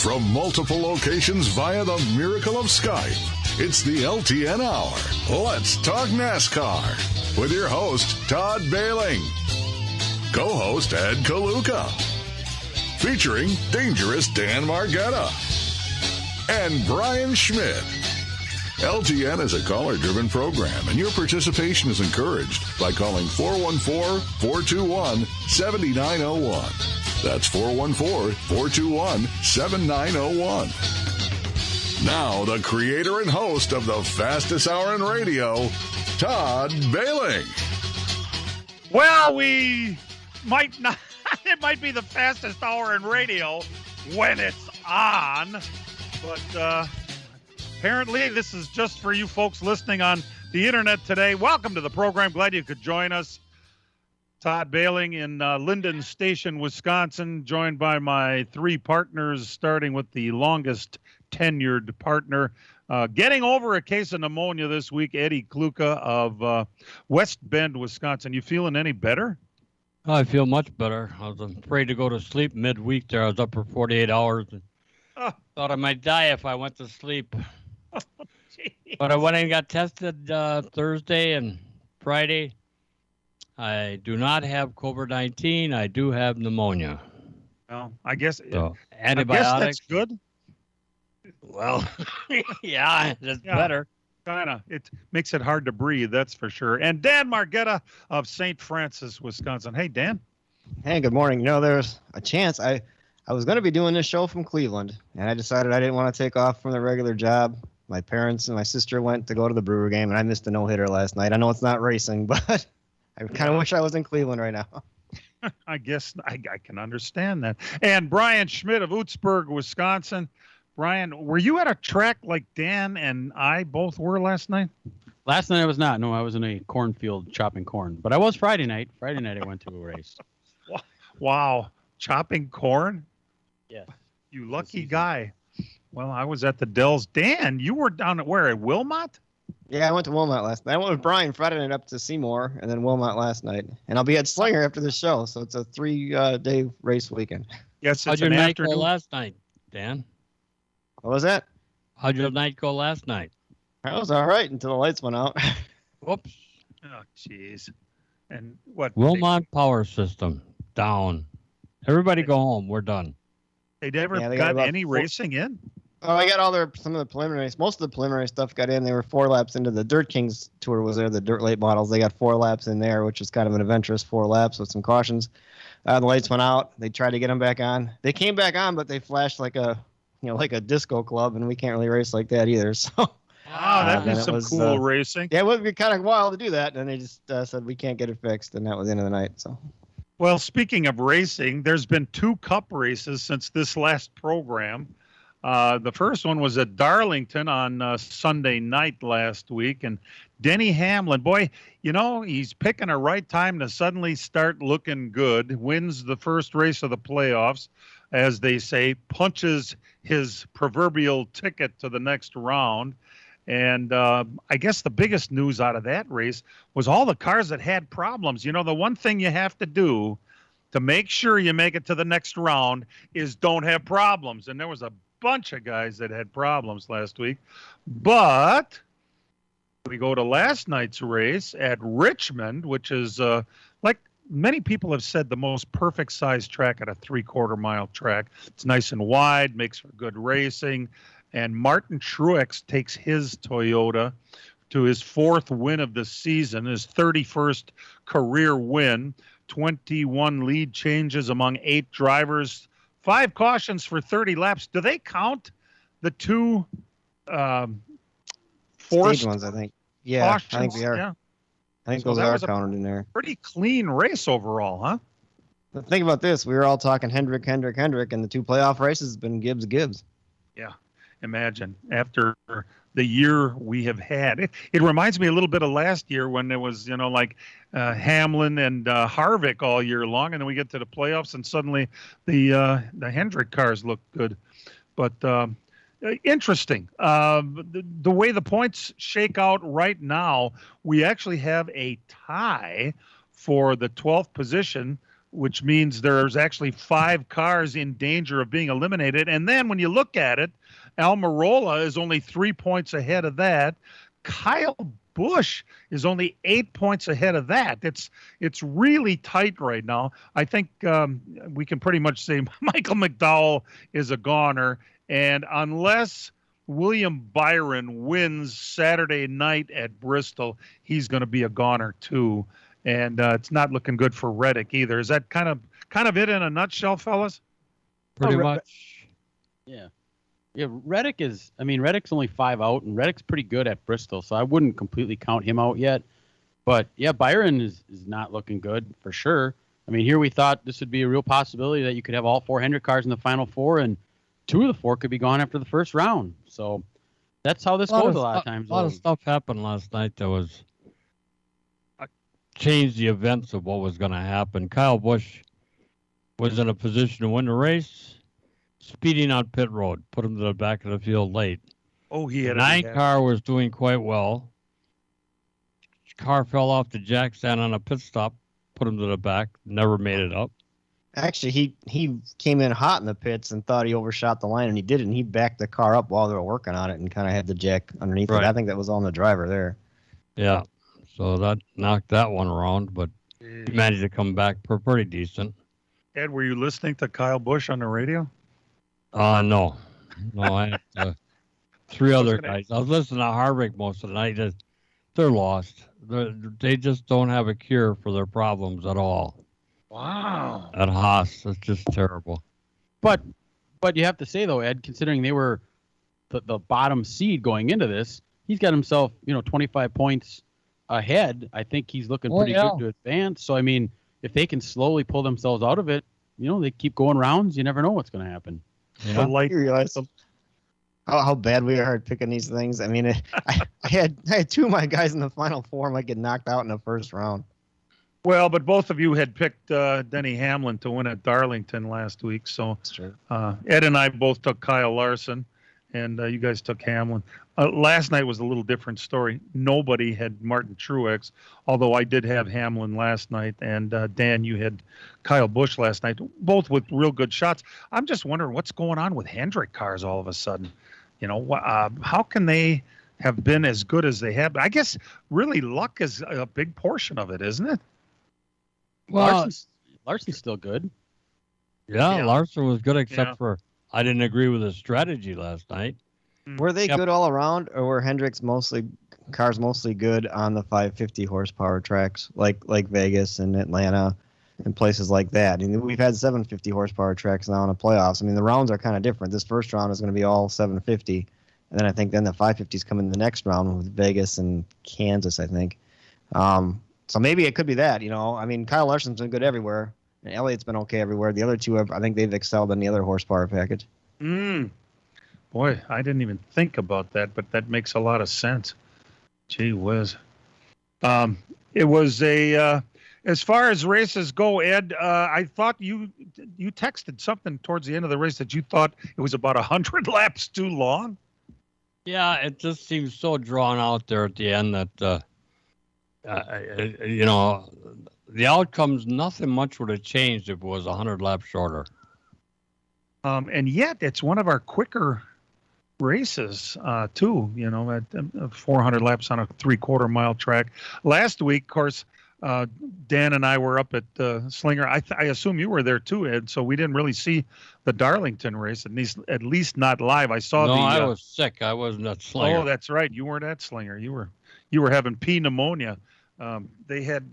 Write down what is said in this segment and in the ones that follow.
From multiple locations via the miracle of Skype, it's the LTN Hour. Let's talk NASCAR with your host, Todd Bailing. Co-host, Ed Kaluka. Featuring dangerous Dan Margetta. And Brian Schmidt. LTN is a caller-driven program, and your participation is encouraged by calling 414-421-7901. That's 414-421-7901. Now, the creator and host of the fastest hour in radio, Todd Bailing. Well, we might not. It might be the fastest hour in radio when it's on, but apparently this is just for you folks listening on the internet today. Welcome to the program. Glad you could join us. Todd Bailing in Linden Station, Wisconsin, joined by my three partners, starting with the longest tenured partner. Getting over a case of pneumonia this week, Eddie Kluka of West Bend, Wisconsin. You feeling any better? I feel much better. I was afraid to go to sleep midweek there. I was up for 48 hours. And thought I might die if I went to sleep. But I went and got tested Thursday and Friday. I do not have COVID-19. I do have pneumonia. Well, I guess antibiotics. I guess that's good. Well, yeah, that's better. Kind of. It makes it hard to breathe, that's for sure. And Dan Margetta of St. Francis, Wisconsin. Hey, Dan. Hey, good morning. You know, there's a chance I was going to be doing this show from Cleveland, and I decided I didn't want to take off from the regular job. My parents and my sister went to go to the Brewer game, and I missed a no-hitter last night. I know it's not racing, but I kind of wish I was in Cleveland right now. I guess I can understand that. And Brian Schmidt of Oostburg, Wisconsin. Brian, were you at a track like Dan and I both were last night? Last night I was not. No, I was in a cornfield chopping corn. But I was Friday night. Friday night I went to a race. Wow. Chopping corn? Yes. You lucky guy. Well, I was at the Dells. Dan, you were down at where? At Wilmot? Yeah, I went to Wilmot last night. I went with Brian Friday night up to Seymour, and then Wilmot last night. And I'll be at Slinger after the show, so it's a 3-day race weekend. Yes, How'd your night go last night, Dan? What was that? How'd your night go last night? That was all right until the lights went out. Whoops. Oh, jeez. And what? Wilmot Power System, down. Everybody go home. We're done. They never got any racing in? Oh, I got some of the preliminaries. Most of the preliminary stuff got in. They were 4 laps into the Dirt Kings tour was there, the Dirt Late models. They got 4 laps in there, which was kind of an adventurous 4 laps with some cautions. The lights went out. They tried to get them back on. They came back on, but they flashed like a disco club, and we can't really race like that either. So, wow, that is some cool racing. Yeah, it would be kind of wild to do that, and they just said we can't get it fixed, and that was the end of the night. So, well, speaking of racing, there's been 2 cup races since this last program. The first one was at Darlington on Sunday night last week, and Denny Hamlin, boy, he's picking a right time to suddenly start looking good, wins the first race of the playoffs, as they say, punches his proverbial ticket to the next round. And I guess the biggest news out of that race was all the cars that had problems. The one thing you have to do to make sure you make it to the next round is don't have problems. And there was a bunch of guys that had problems last week. But we go to last night's race at Richmond, which is like many people have said, the most perfect size track at a 3/4 mile track. It's nice and wide, makes for good racing. And Martin Truex takes his Toyota to his 4th win of the season, his 31st career win, 21 lead changes among 8 drivers, 5 cautions for 30 laps. Do they count the 2 forced stage ones, I think? Yeah, cautions? I think they are. Yeah. I think So those are counted in there. Pretty clean race overall, huh? But think about this. We were all talking Hendrick, and the 2 playoff races have been Gibbs. Yeah. Imagine after the year we have had. It reminds me a little bit of last year when there was, Hamlin and Harvick all year long, and then we get to the playoffs and suddenly the Hendrick cars look good. But interesting. The way the points shake out right now, we actually have a tie for the 12th position which means there's actually 5 cars in danger of being eliminated. And then when you look at it, Almirola is only 3 points ahead of that. Kyle Busch is only 8 points ahead of that. It's really tight right now. I think we can pretty much say Michael McDowell is a goner. And unless William Byron wins Saturday night at Bristol, he's going to be a goner too. And it's not looking good for Reddick either. Is that kind of it in a nutshell, fellas? Pretty much. Yeah. Yeah, Reddick's only 5 out, and Reddick's pretty good at Bristol, so I wouldn't completely count him out yet. But, yeah, Byron is not looking good for sure. I mean, here we thought this would be a real possibility that you could have all 4 Hendrick cars in the Final Four, and 2 of the 4 could be gone after the first round. So that's how this goes a lot of times. A lot of stuff happened last night that was changed the events of what was going to happen. Kyle Busch was in a position to win the race, speeding on pit road, put him to the back of the field late. Oh, he had 9 car was doing quite well. Car fell off the jack stand on a pit stop, put him to the back, never made it up. Actually, he came in hot in the pits and thought he overshot the line, and he didn't. He backed the car up while they were working on it and kind of had the jack underneath it. I think that was on the driver there. Yeah, so that knocked that one around, but he managed to come back pretty decent. Ed, were you listening to Kyle Busch on the radio? No, I had 3 other guys. I was listening to Harvick most of the night. They're lost. They just don't have a cure for their problems at all. Wow. At Haas, it's just terrible. But you have to say, though, Ed, considering they were the bottom seed going into this, he's got himself, 25 points ahead. I think he's looking pretty good to advance. So, I mean, if they can slowly pull themselves out of it, they keep going rounds. You never know what's going to happen. Yeah. You realize how bad we are at picking these things. I mean, I had 2 of my guys in the Final Four might get knocked out in the first round. Well, but both of you had picked Denny Hamlin to win at Darlington last week. So Ed and I both took Kyle Larson, and you guys took Hamlin. Last night was a little different story. Nobody had Martin Truex, although I did have Hamlin last night. And Dan, you had Kyle Busch last night, both with real good shots. I'm just wondering what's going on with Hendrick cars all of a sudden. How can they have been as good as they have? I guess really luck is a big portion of it, isn't it? Well, Larson's still good. Yeah, Larson was good, except for I didn't agree with his strategy last night. Were they good all around, or were Hendrick's cars mostly good on the 550 horsepower tracks, like Vegas and Atlanta and places like that? I mean, we've had 750 horsepower tracks now in the playoffs. I mean, the rounds are kind of different. This first round is going to be all 750, and then I think the 550s come in the next round with Vegas and Kansas, I think. So maybe it could be that, I mean, Kyle Larson's been good everywhere, and Elliott's been okay everywhere. The other 2, I think they've excelled in the other horsepower package. Boy, I didn't even think about that, but that makes a lot of sense. Gee whiz. It was as far as races go, Ed, I thought you texted something towards the end of the race that you thought it was about 100 laps too long. Yeah, it just seems so drawn out there at the end that, the outcomes, nothing much would have changed if it was 100 laps shorter. And yet it's one of our quicker races, too, at 400 laps on a 3/4 mile track. Last week, of course, Dan and I were up at Slinger. I assume you were there too, Ed, so we didn't really see the Darlington race, at least not live. I saw I was sick. I wasn't at Slinger. Oh, that's right. You weren't at Slinger. You were having P pneumonia. They had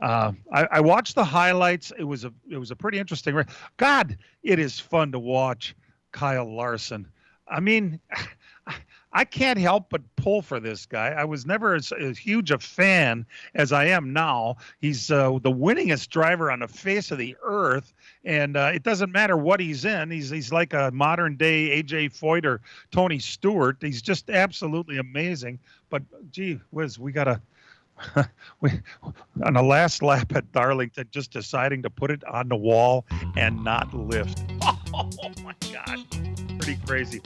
I watched the highlights. It was a pretty interesting race. God, it is fun to watch Kyle Larson. I mean, I can't help but pull for this guy. I was never as huge a fan as I am now. He's the winningest driver on the face of the earth, and it doesn't matter what he's in. He's like a modern day A.J. Foyt or Tony Stewart. He's just absolutely amazing. But gee whiz, we got to. On the last lap at Darlington, just deciding to put it on the wall and not lift. Oh my God. Pretty crazy.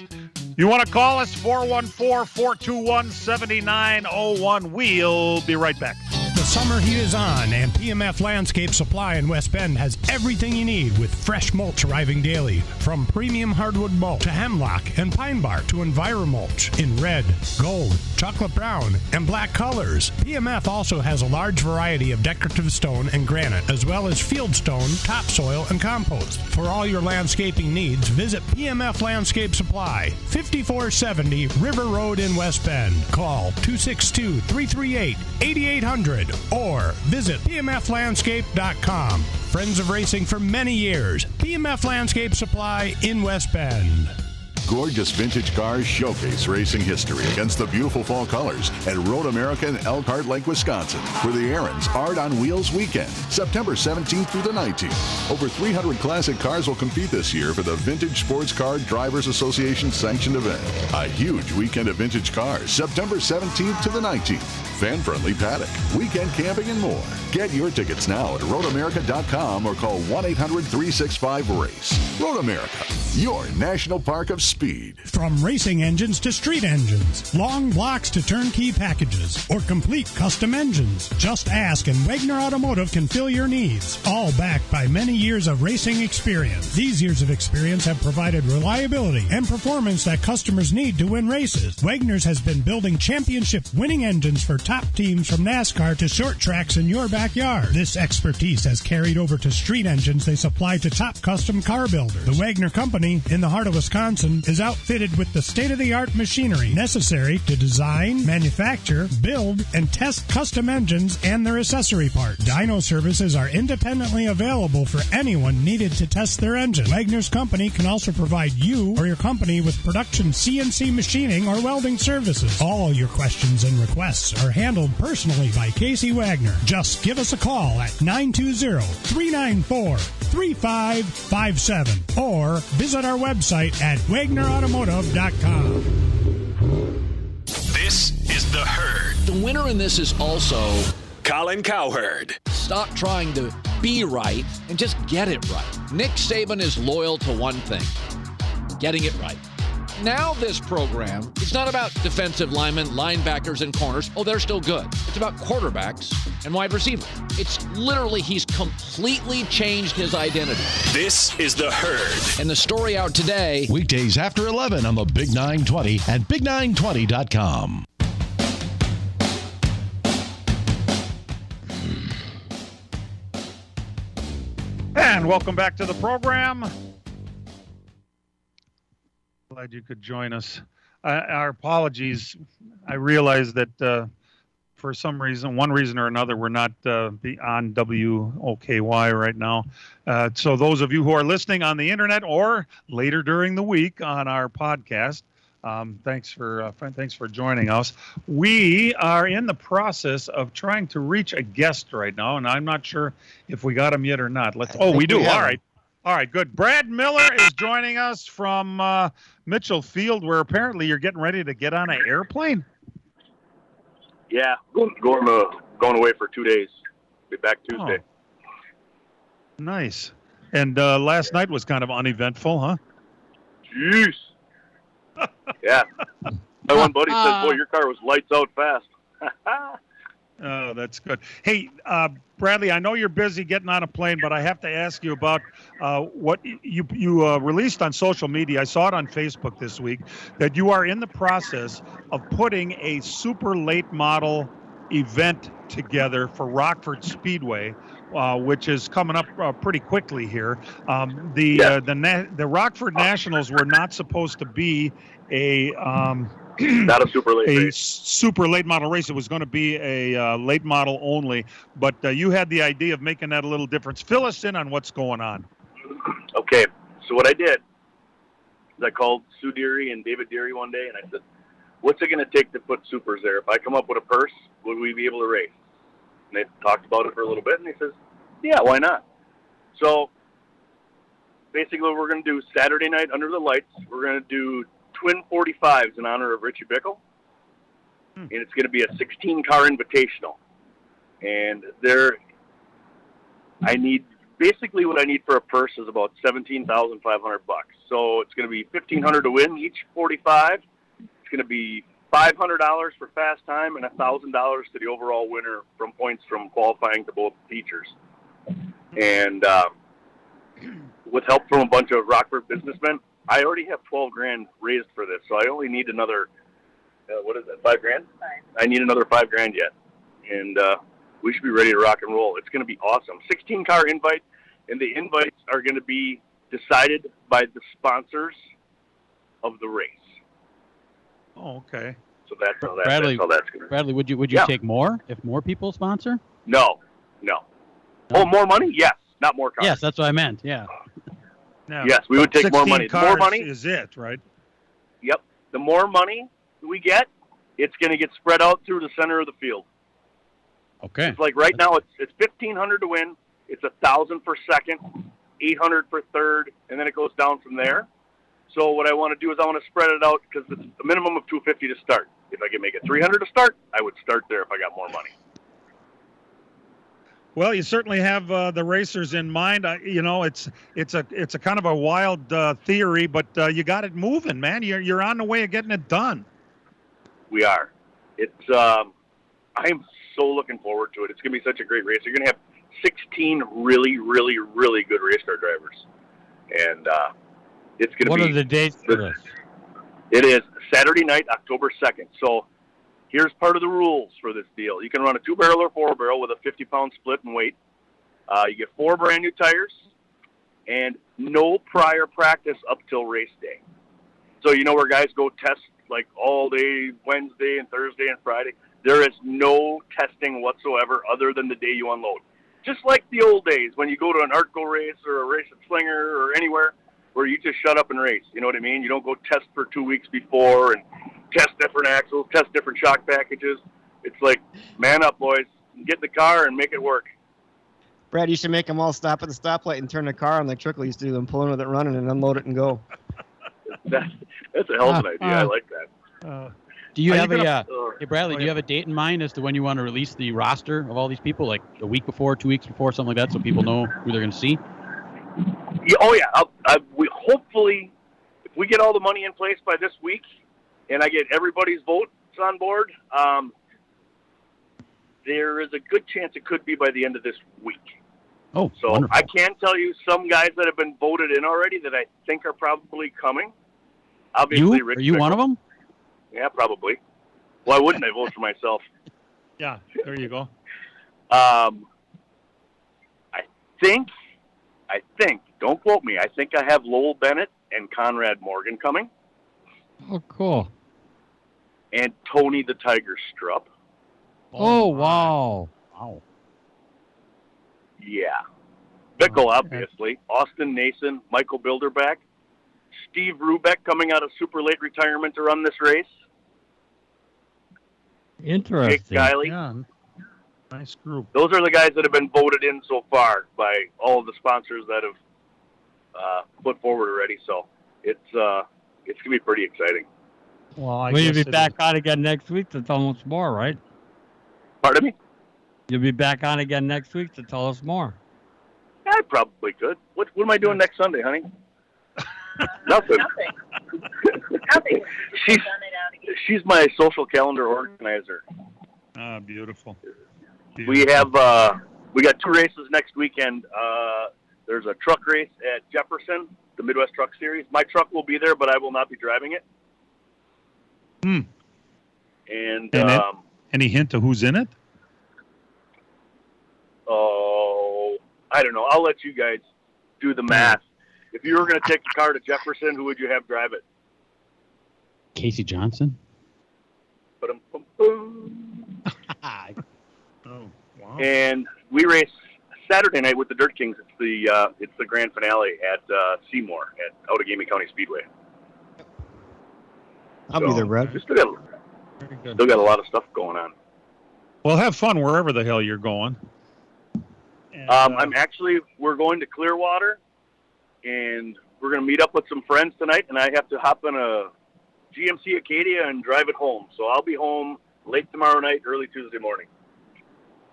You want to call us? 414-421-7901. We'll be right back. The summer heat is on, and PMF Landscape Supply in West Bend has everything you need with fresh mulch arriving daily. From premium hardwood mulch to hemlock and pine bark to EnviroMulch in red, gold, chocolate brown, and black colors. PMF also has a large variety of decorative stone and granite, as well as field stone, topsoil, and compost. For all your landscaping needs, visit PMF Landscape Supply, 5470 River Road in West Bend. Call 262-338-8800 or visit pmflandscape.com. Friends of racing for many years. PMF Landscape Supply in West Bend. Gorgeous vintage cars showcase racing history against the beautiful fall colors at Road America in Elkhart Lake, Wisconsin, for the Aaron's Art on Wheels weekend, September 17th through the 19th. Over 300 classic cars will compete this year for the Vintage Sports Car Drivers Association sanctioned event. A huge weekend of vintage cars, September 17th to the 19th. Fan-friendly paddock, weekend camping, and more. Get your tickets now at roadamerica.com or call 1-800-365-RACE. Road America, your national park of speed. From racing engines to street engines, long blocks to turnkey packages, or complete custom engines, just ask and Wagner Automotive can fill your needs. All backed by many years of racing experience. These years of experience have provided reliability and performance that customers need to win races. Wagner's has been building championship-winning engines for top teams from NASCAR to short tracks in your backyard. This expertise has carried over to street engines they supply to top custom car builders. The Wagner Company, in the heart of Wisconsin, is outfitted with the state-of-the-art machinery necessary to design, manufacture, build, and test custom engines and their accessory parts. Dyno services are independently available for anyone needed to test their engine. Wagner's Company can also provide you or your company with production CNC machining or welding services. All your questions and requests are handled personally by Casey Wagner. Just give us a call at 920-394-3557 or visit our website at wagnerautomotive.com. This is The Herd. The winner in this is also Colin Cowherd. stop trying to be right and just get it right. Nick Saban is loyal to one thing, getting it right. Now this program, it's not about defensive linemen, linebackers, and corners. Oh, they're still good. It's about quarterbacks and wide receivers. It's literally, he's completely changed his identity. This is The Herd. And the story out today, Weekdays after 11 on the Big 920 at big920.com. And welcome back to the program. Glad you could join us. Our apologies. I realize that for some reason, one reason or another, we're not on WOKY right now. So those of you who are listening on the internet or later during the week on our podcast, thanks for joining us. We are in the process of trying to reach a guest right now, and I'm not sure if we got him yet or not. We do. All right. All right, good. Brad Miller is joining us from Mitchell Field, where apparently you're getting ready to get on an airplane. Yeah, going away for 2 days. Be back Tuesday. Oh, nice. And last night was kind of uneventful, huh? Jeez. Yeah. My one buddy says, "Boy, your car was lights out fast." Oh, that's good. Hey, Bradley, I know you're busy getting on a plane, but I have to ask you about what you released on social media. I saw it on Facebook this week, that you are in the process of putting a super late model event together for Rockford Speedway, which is coming up pretty quickly here. The Rockford Nationals were not supposed to be not a super late race. Super late model race. It was going to be a late model only, but you had the idea of making that a little difference. Fill us in on what's going on. Okay, so what I did is I called Sue Deary and David Deary one day, and I said, "What's it going to take to put supers there? If I come up with a purse, would we be able to race?" And they talked about it for a little bit, and he says, "Yeah, why not?" So basically what we're going to do Saturday night under the lights, we're going to do twin 45s in honor of Richie Bickle, and it's going to be a 16-car invitational. And basically what I need for a purse is about $17,500 bucks. So it's going to be $1,500 to win each 45. It's going to be $500 for fast time and $1,000 to the overall winner from points from qualifying to both features. And with help from a bunch of Rockford businessmen, I already have $12,000 raised for this, so I only need another. What is that? $5,000? I need another $5,000 yet, and we should be ready to rock and roll. It's going to be awesome. 16-car invite, and the invites are going to be decided by the sponsors of the race. Oh, okay. So that's how that's Bradley, going to. Bradley, would you take more if more people sponsor? No. Oh, more money? Yes, not more cars. Yes, that's what I meant. Yeah. No. Yes, we would take more money. The more money is it, right? Yep. The more money we get, it's going to get spread out through the center of the field. Okay. It's like right now, it's $1,500 to win. It's $1,000 for second, $800 for third, and then it goes down from there. So what I want to do is I want to spread it out because it's a minimum of $250 to start. If I can make it $300 to start, I would start there if I got more money. Well, you certainly have the racers in mind. It's a kind of a wild theory, but you got it moving, man. You're on the way of getting it done. We are. I am so looking forward to it. It's going to be such a great race. You're going to have 16 really, really, really good race car drivers, and it's going to be. What are the dates for this? It is Saturday night, October 2nd. So here's part of the rules for this deal. You can run a 2-barrel or 4-barrel with a 50-pound split in weight. You get 4 brand new tires and no prior practice up till race day. So you know where guys go test like all day Wednesday and Thursday and Friday? There is no testing whatsoever other than the day you unload. Just like the old days when you go to an Artco race or a race at Slinger or anywhere where you just shut up and race. You know what I mean? You don't go test for 2 weeks before and test different axles, test different shock packages. It's like, man up, boys. Get in the car and make it work. Brad, you should make them all stop at the stoplight and turn the car on like Trickle used to do, them pulling with it running and unload it and go. That's a hell of an idea. I like that. Do you have hey Bradley, do you have a date in mind as to when you want to release the roster of all these people, like a week before, 2 weeks before, something like that, so people know who they're going to see? Yeah, oh, yeah. We hopefully, if we get all the money in place by this week and I get everybody's votes on board, there is a good chance it could be by the end of this week. Oh, so wonderful. I can tell you some guys that have been voted in already that I think are probably coming. Obviously, Rick Are you one of them? Yeah, probably. Why wouldn't I vote for myself? Yeah, there you go. I think, don't quote me, I think I have Lowell Bennett and Conrad Morgan coming. Oh, cool. And Tony the Tiger Strupp. Oh, wow. Wow. Yeah. Bickle, obviously. Austin Nason, Michael Bilderback. Steve Rubeck coming out of super late retirement to run this race. Interesting. Jake Guiley. Yeah. Nice group. Those are the guys that have been voted in so far by all of the sponsors that have put forward already. So it's going to be pretty exciting. Well, Will you be back on again next week to tell us more, right? Pardon me? You'll be back on again next week to tell us more. Yeah, I probably could. What am I doing next Sunday, honey? Nothing. Nothing. She's my social calendar organizer. Ah, beautiful. We have we got 2 races next weekend. There's a truck race at Jefferson, the Midwest Truck Series. My truck will be there, but I will not be driving it. And any hint of who's in it? Oh, I don't know. I'll let you guys do the math. If you were going to take the car to Jefferson, who would you have drive it? Casey Johnson? Oh, wow. And we race Saturday night with the Dirt Kings. It's the grand finale at Seymour at Outagamie County Speedway. I'll be there, Brad. Still got a lot of stuff going on. Well, have fun wherever the hell you're going. And, we're going to Clearwater, and we're going to meet up with some friends tonight, and I have to hop in a GMC Acadia and drive it home. So I'll be home late tomorrow night, early Tuesday morning.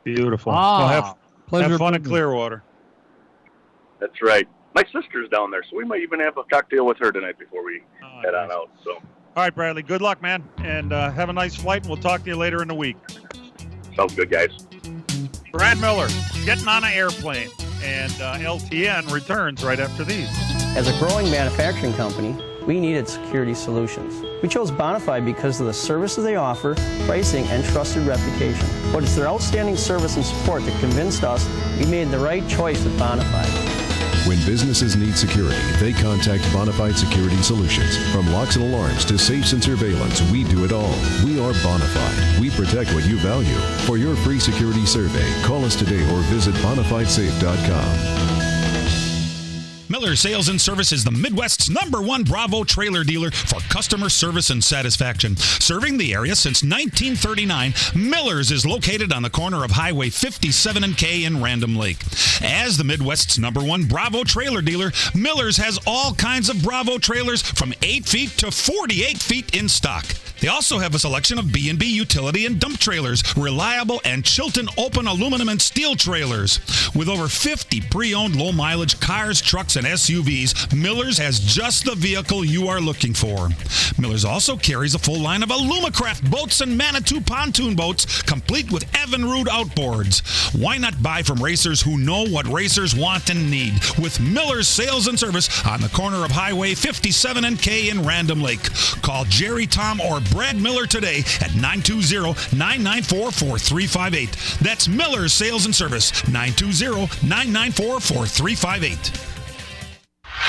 Beautiful. Well, have fun in Clearwater. That's right. My sister's down there, so we might even have a cocktail with her tonight before we head on out. So All right, Bradley. Good luck, man, and have a nice flight. And we'll talk to you later in the week. Sounds good, guys. Brad Miller getting on an airplane, and LTN returns right after these. As a growing manufacturing company, we needed security solutions. We chose Bonafide because of the services they offer, pricing, and trusted reputation. But it's their outstanding service and support that convinced us we made the right choice with Bonafide. When businesses need security, they contact Bonafide Security Solutions. From locks and alarms to safes and surveillance, we do it all. We are Bonafide. We protect what you value. For your free security survey, call us today or visit bonafidesafe.com. Miller Sales and Service is the Midwest's #1 Bravo trailer dealer for customer service and satisfaction. Serving the area since 1939, Miller's is located on the corner of Highway 57 and K in Random Lake. As the Midwest's #1 Bravo trailer dealer, Miller's has all kinds of Bravo trailers from 8 feet to 48 feet in stock. They also have a selection of B&B utility and dump trailers, reliable and Chilton open aluminum and steel trailers. With over 50 pre-owned low-mileage cars, trucks, and SUVs, Miller's has just the vehicle you are looking for. Miller's also carries a full line of Alumacraft boats and Manitou pontoon boats, complete with Evinrude outboards. Why not buy from racers who know what racers want and need? With Miller's Sales and Service on the corner of Highway 57 and K in Random Lake. Call Jerry, Tom, or Brad Miller today at 920-994-4358. That's Miller's Sales and Service, 920-994-4358.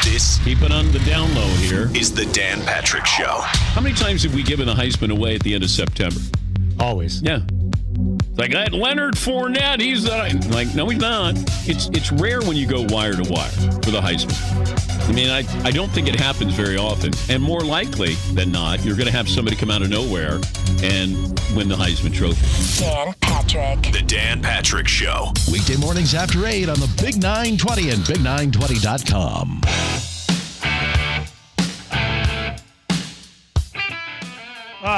This, keep it on the down low here, is the Dan Patrick Show. How many times have we given the Heisman away at the end of September? Always. Yeah. It's like that Leonard Fournette, he's like, no, he's not. It's rare when you go wire to wire for the Heisman. I mean, I don't think it happens very often. And more likely than not, you're going to have somebody come out of nowhere and win the Heisman Trophy. Dan Patrick. The Dan Patrick Show. Weekday mornings after 8 on the Big 920 and Big920.com.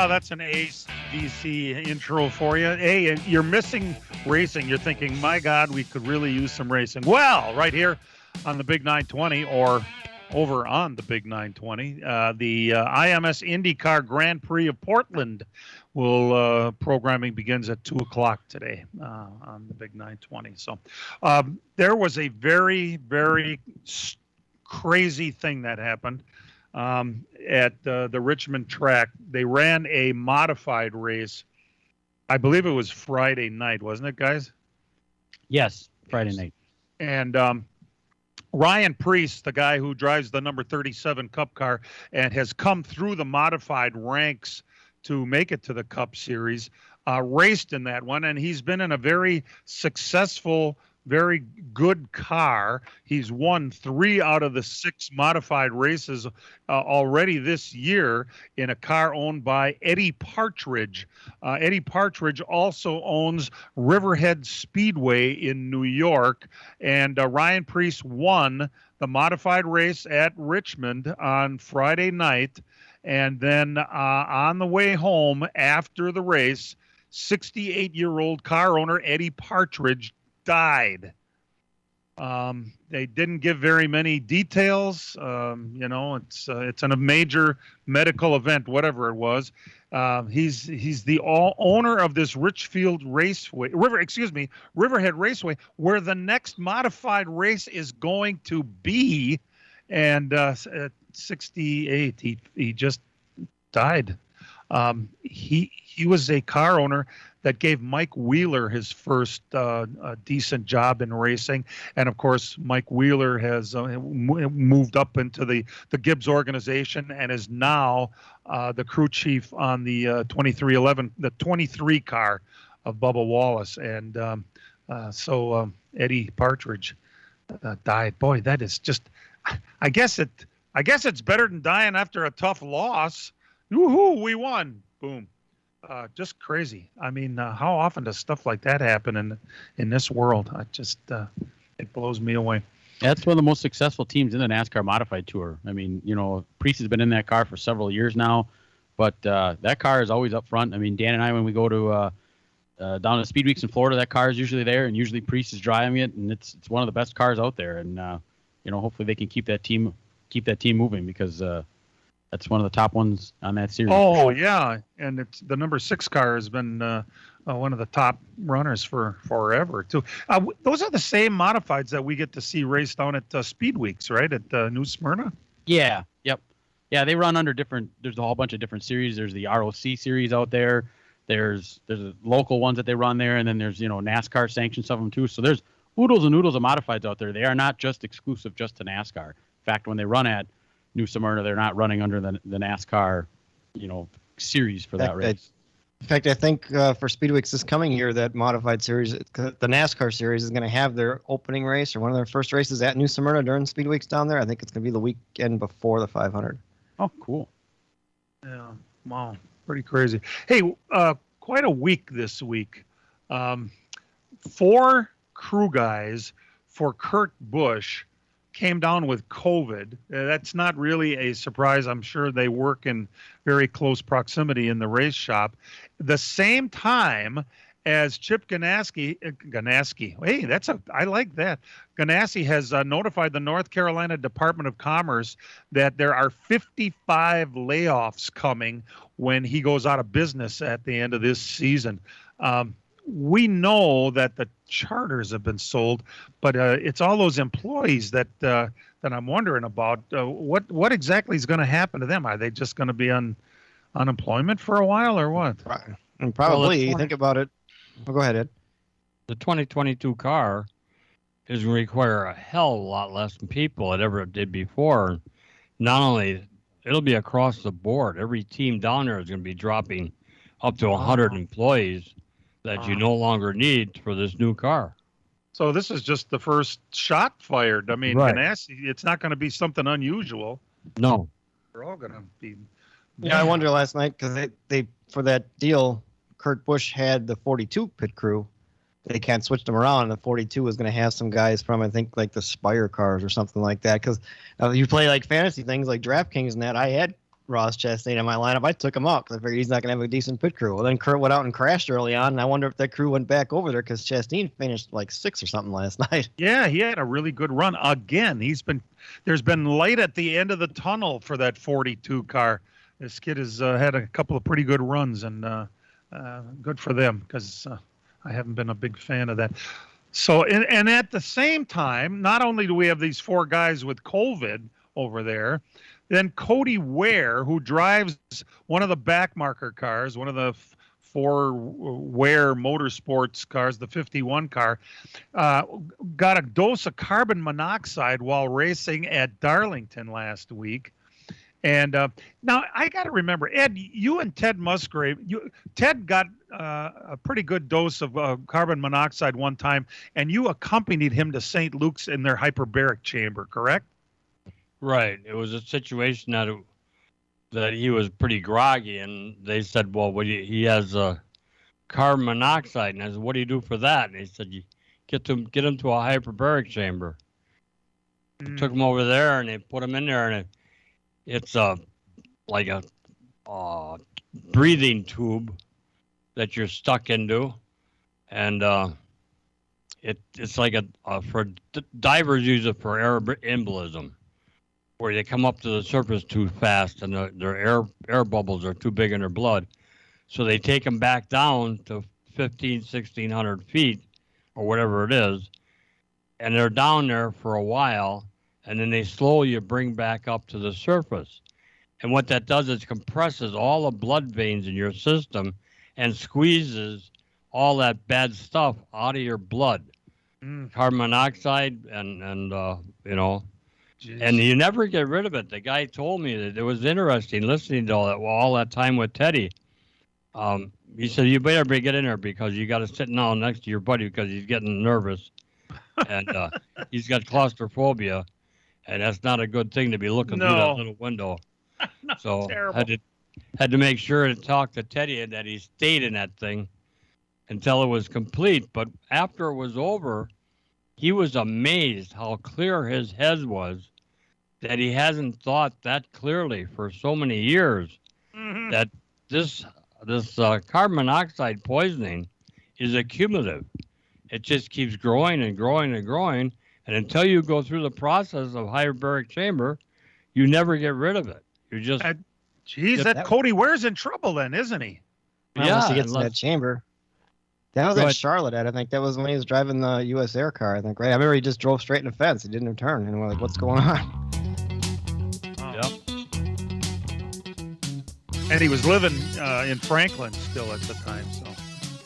That's an ACDC intro for you. Hey, you're missing racing. You're thinking, my God, we could really use some racing. Well, right here on the Big 920 or over on the Big 920, the IMS IndyCar Grand Prix of Portland programming begins at 2 o'clock today on the Big 920. So there was a very, very crazy thing that happened at the Richmond track. They ran a modified race. I believe it was Friday night, wasn't it, guys? Yes, Friday night. And Ryan Preece, the guy who drives the number 37 Cup car and has come through the modified ranks to make it to the Cup Series, raced in that one, and he's been in a very successful, very good car. He's won 3 out of the 6 modified races already this year in a car owned by Eddie Partridge. Eddie Partridge also owns Riverhead Speedway in New York, and Ryan Preece won the modified race at Richmond on Friday night, and then on the way home after the race, 68-year-old car owner Eddie Partridge died. They didn't give very many details. It's a major medical event, whatever it was. He's the owner of this Riverhead Raceway, where the next modified race is going to be. And at 68, he just died. He was a car owner that gave Mike Wheeler his first decent job in racing. And, of course, Mike Wheeler has moved up into the Gibbs organization and is now the crew chief on the 2311, the 23 car of Bubba Wallace. And so Eddie Partridge died. Boy, that is just – I guess it's better than dying after a tough loss. Woohoo, we won. Boom. Just crazy. I mean, how often does stuff like that happen in this world? It blows me away. That's one of the most successful teams in the NASCAR Modified Tour. I mean, Preece has been in that car for several years now, but that car is always up front. I mean, Dan and I, when we go to down to Speed Weeks in Florida, that car is usually there, and usually Preece is driving it, and it's one of the best cars out there. And hopefully they can keep that team moving, because That's one of the top ones on that series. Oh yeah, and it's the number 6 car has been one of the top runners for forever too. Those are the same modifieds that we get to see raced down at Speed Weeks, right? At New Smyrna. Yeah. Yep. Yeah, they run under different. There's a whole bunch of different series. There's the ROC series out there. There's local ones that they run there, and then there's NASCAR sanctions of them too. So there's oodles and oodles of modifieds out there. They are not just exclusive just to NASCAR. In fact, when they run at New Smyrna, they're not running under the NASCAR, series for that race. In fact, I think for Speedweeks this coming year, that modified series, the NASCAR series, is going to have their opening race or one of their first races at New Smyrna during Speedweeks down there. I think it's going to be the weekend before the 500. Oh, cool. Yeah. Wow. Pretty crazy. Hey, quite a week this week. 4 crew guys for Kurt Busch came down with COVID. That's not really a surprise. I'm sure they work in very close proximity in the race shop. The same time as Chip Ganassi, hey, I like that. Ganassi has notified the North Carolina Department of Commerce that there are 55 layoffs coming when he goes out of business at the end of this season. We know that the charters have been sold, but it's all those employees that I'm wondering about. What exactly is going to happen to them? Are they just going to be on unemployment for a while, or what? And probably, think about it. Well, go ahead, Ed. The 2022 car is going to require a hell of a lot less people than ever it did before. Not only, it'll be across the board. Every team down there is going to be dropping up to 100 employees that you no longer need for this new car. So this is just the first shot fired. I mean, Right. Ganassi, it's not going to be something unusual. No. They're all going to be. Yeah, I wonder last night because they for that deal, Kurt Busch had the 42 pit crew. They can't switch them around, and the 42 was going to have some guys from, I think, like the Spire cars or something like that. Because you play like fantasy things like DraftKings and that. I had Ross Chastain in my lineup. I took him out because I figured he's not going to have a decent pit crew. Well, then Kurt went out and crashed early on, and I wonder if that crew went back over there because Chastain finished like 6th or something last night. Yeah, he had a really good run again. There's been light at the end of the tunnel for that 42 car. This kid has had a couple of pretty good runs, and good for them because I haven't been a big fan of that. So, and at the same time, not only do we have these 4 guys with COVID over there, then Cody Ware, who drives one of the backmarker cars, one of the 4 Ware Motorsports cars, the 51 car, got a dose of carbon monoxide while racing at Darlington last week. And now I got to remember, Ed, you and Ted Musgrave, Ted got a pretty good dose of carbon monoxide one time, and you accompanied him to St. Luke's in their hyperbaric chamber, correct? Right. It was a situation that he was pretty groggy, and they said, well, he has carbon monoxide. And I said, what do you do for that? And they said, you get him to a hyperbaric chamber. Took him over there, and they put him in there, and it's like a breathing tube that you're stuck into, and it's like for divers use it for air embolism, where they come up to the surface too fast and their air bubbles are too big in their blood, so they take them back down to 1,600 feet or whatever it is, and they're down there for a while. And then they slowly bring back up to the surface. And what that does is compresses all the blood veins in your system and squeezes all that bad stuff out of your blood. Carbon monoxide and and you never get rid of it. The guy told me that it was interesting listening to all that time with Teddy. He said, you better get in there because you got to sit down next to your buddy because he's getting nervous. And he's got claustrophobia. And that's not a good thing to be looking through that little window. So had to make sure to talk to Teddy and that he stayed in that thing until it was complete. But after it was over, he was amazed how clear his head was, that he hasn't thought that clearly for so many years. That this carbon monoxide poisoning is accumulative. It just keeps growing and growing and growing. And until you go through the process of hyperbaric chamber, you never get rid of it. You just. Geez, that Cody Ware's in trouble then, isn't he? Unless he gets in that chamber. That was at Charlotte, Ed. I think that was when he was driving the U.S. Air car, I think, right? I remember he just drove straight in the fence. He didn't turn. And we're like, what's going on? Yep. And he was living in Franklin still at the time. So,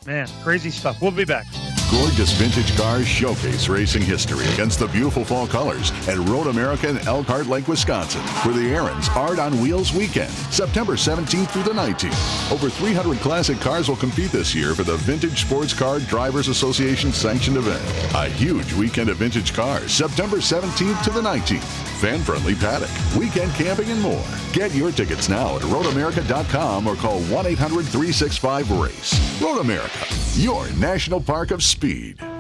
man, crazy stuff. We'll be back. Gorgeous vintage cars showcase racing history against the beautiful fall colors at Road America in Elkhart Lake, Wisconsin, where the Aaron's Art on Wheels weekend, September 17th through the 19th. Over 300 classic cars will compete this year for the Vintage Sports Car Drivers Association sanctioned event. A huge weekend of vintage cars, September 17th to the 19th. Fan-friendly paddock, weekend camping, and more. Get your tickets now at roadamerica.com or call 1-800-365-RACE. Road America, your national park of speed.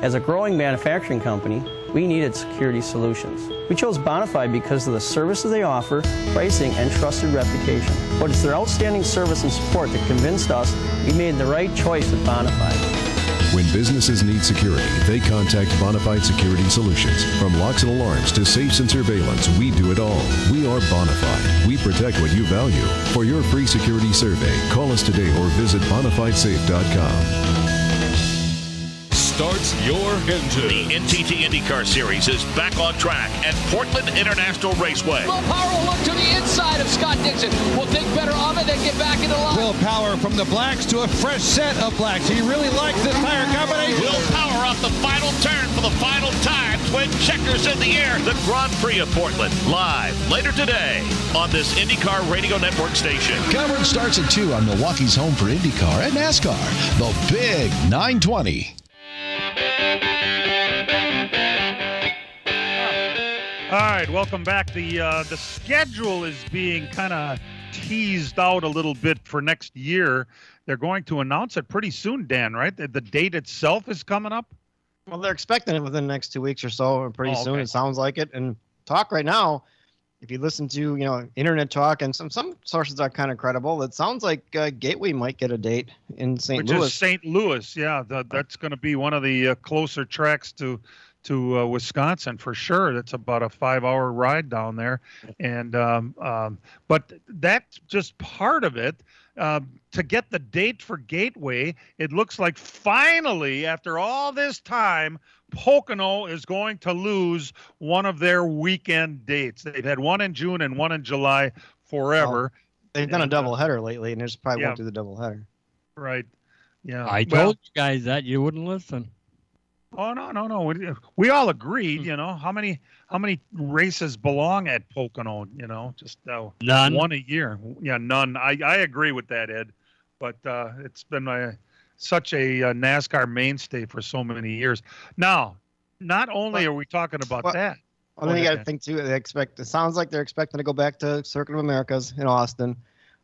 As a growing manufacturing company, we needed security solutions. We chose Bonafide because of the services they offer, pricing, and trusted reputation. But it's their outstanding service and support that convinced us we made the right choice with Bonafide. When businesses need security, they contact Bonafide Security Solutions. From locks and alarms to safes and surveillance, we do it all. We are Bonafide. We protect what you value. For your free security survey, call us today or visit bonafidesafe.com. Starts your engine. The NTT IndyCar Series is back on track at Portland International Raceway. Will Power will look to the inside of Scott Dixon. Will think better of it, then get back into line. Will Power from the blacks to a fresh set of blacks. He really likes this tire combination. Will Power off the final turn for the final time. Twin checkers in the air. The Grand Prix of Portland. Live later today on this IndyCar Radio Network station. Coverage starts at 2 on Milwaukee's home for IndyCar and NASCAR. The Big 920. All right, welcome back. The schedule is being kind of teased out a little bit for next year. They're going to announce it pretty soon, Dan, right? The date itself is coming up? Well, they're expecting it within the next 2 weeks or so, or pretty soon. It sounds like it. And talk right now, if you listen to, internet talk, and some sources are kind of credible, it sounds like Gateway might get a date in St. Louis. Which is St. Louis, yeah. That's going to be one of the closer tracks to Wisconsin for sure. That's about a 5-hour ride down there, and but that's just part of it. To get the date for Gateway, it looks like finally, after all this time, Pocono is going to lose one of their weekend dates. They've had one in June and one in July forever. They've done a doubleheader lately, and they just probably won't do the doubleheader. Right. Yeah. I told you guys that you wouldn't listen. Oh no! We all agreed. How many races belong at Pocono? Just none. One a year. Yeah, none. I agree with that, Ed. But it's been such a NASCAR mainstay for so many years. Now, not only are we talking about that. Well, then you got to think too. It sounds like they're expecting to go back to Circuit of Americas in Austin.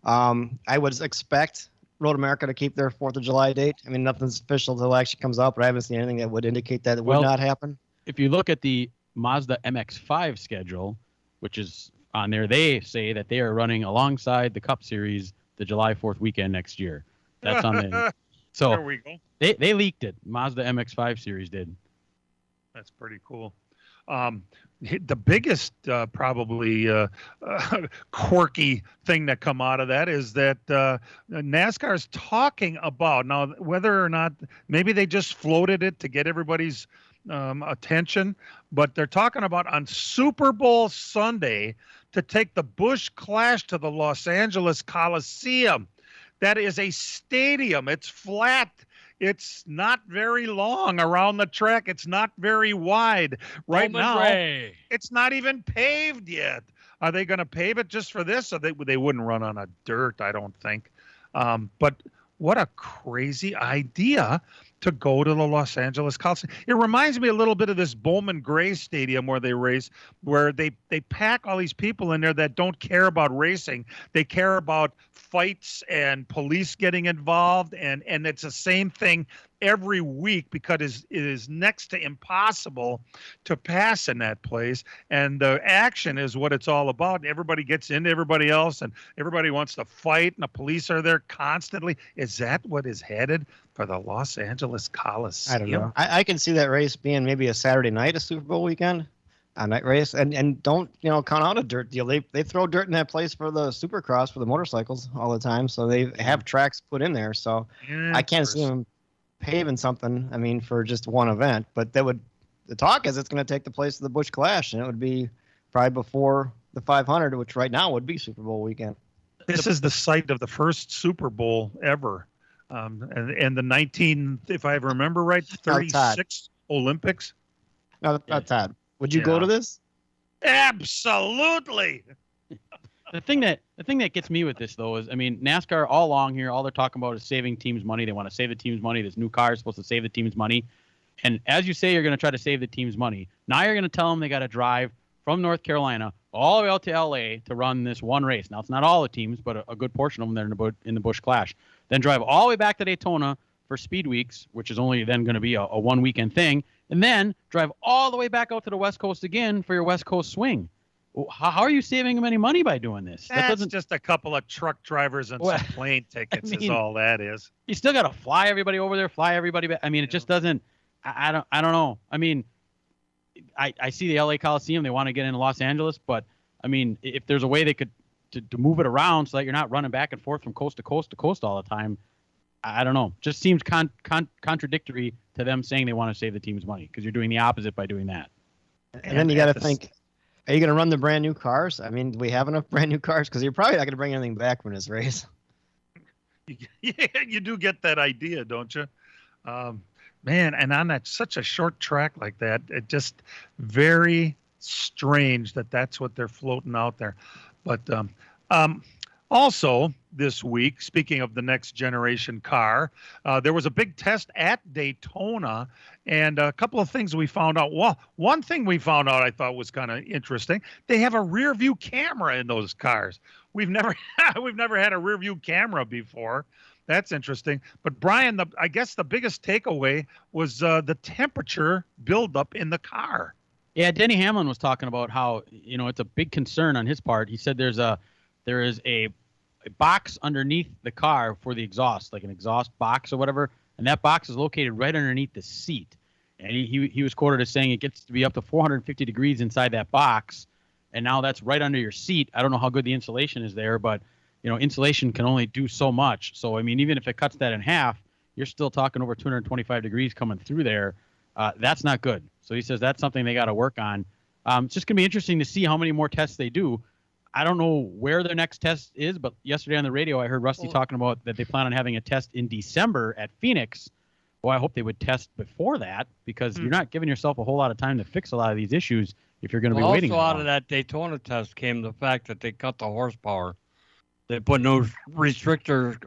I would expect Road America to keep their 4th of July date. I mean, nothing's official until it actually comes out, but I haven't seen anything that would indicate that it would not happen. If you look at the Mazda MX-5 schedule, which is on there, they say that they are running alongside the Cup Series the July 4th weekend next year. That's on there. So there we go. They leaked it. Mazda MX-5 series did. That's pretty cool. The biggest probably quirky thing that come out of that is that NASCAR is talking about now whether or not maybe they just floated it to get everybody's attention, but they're talking about on Super Bowl Sunday to take the Busch Clash to the Los Angeles Coliseum. That is a stadium. It's flat. It's not very long around the track. It's not very wide. Right now, it's not even paved yet. Are they going to pave it just for this? Or they wouldn't run on a dirt, I don't think. But what a crazy idea to go to the Los Angeles Coliseum. It reminds me a little bit of this Bowman Gray Stadium where they race, where they pack all these people in there that don't care about racing. They care about fights and police getting involved, and it's the same thing every week because it is next to impossible to pass in that place. And the action is what it's all about. Everybody gets into everybody else, and everybody wants to fight, and the police are there constantly. Is that what is headed for the Los Angeles Coliseum? I don't know. I can see that race being maybe a Saturday night, a Super Bowl weekend. on that race, and don't count out a dirt deal. They throw dirt in that place for the Supercross for the motorcycles all the time, so they have tracks put in there. So I can't see them paving something. I mean, for just one event, but the talk is it's going to take the place of the Busch Clash, and it would be probably before the 500, which right now would be Super Bowl weekend. This is the site of the first Super Bowl ever, and the 19, if I remember right, 36 Olympics. No, not Todd. Would you go to this? Absolutely. The thing that gets me with this, though, is, I mean, NASCAR all along here, all they're talking about is saving teams money. They want to save the team's money. This new car is supposed to save the team's money. And as you say, you're going to try to save the team's money. Now you're going to tell them they got to drive from North Carolina all the way out to L.A. to run this one race. Now, it's not all the teams, but a good portion of them there in the Busch Clash. Then drive all the way back to Daytona for Speed Weeks, which is only then going to be a one-weekend thing. And then drive all the way back out to the West Coast again for your West Coast swing. How are you saving them any money by doing this? That's just a couple of truck drivers and some plane tickets is all that is. You still got to fly everybody over there, fly everybody back. I mean, it just doesn't. I don't know. I mean, I see the LA Coliseum. They want to get into Los Angeles, but I mean, if there's a way they could to move it around so that you're not running back and forth from coast to coast to coast all the time, I don't know. Just seems contradictory to them saying they want to save the team's money, because you're doing the opposite by doing that. And then you got to think, are you going to run the brand new cars? I mean, do we have enough brand new cars? Because you're probably not going to bring anything back from this race. Yeah, you do get that idea, don't you? Man, and on such a short track like that, it just very strange that that's what they're floating out there. But also this week, speaking of the next generation car, there was a big test at Daytona, and a couple of things we found out. Well, one thing we found out I thought was kind of interesting. They have a rear view camera in those cars. We've never had a rear view camera before. That's interesting. But Brian, I guess the biggest takeaway was the temperature buildup in the car. Yeah, Denny Hamlin was talking about how, it's a big concern on his part. He said there is a box underneath the car for the exhaust, like an exhaust box or whatever, and that box is located right underneath the seat. And he was quoted as saying it gets to be up to 450 degrees inside that box, and now that's right under your seat. I don't know how good the insulation is there, but insulation can only do so much. So, I mean, even if it cuts that in half, you're still talking over 225 degrees coming through there. That's not good. So he says that's something they got to work on. It's just going to be interesting to see how many more tests they do. I don't know where their next test is, but yesterday on the radio, I heard Rusty talking about that they plan on having a test in December at Phoenix. Well, I hope they would test before that, because you're not giving yourself a whole lot of time to fix a lot of these issues if you're going to be waiting. Also, out of that Daytona test came the fact that they cut the horsepower. They put no restrictor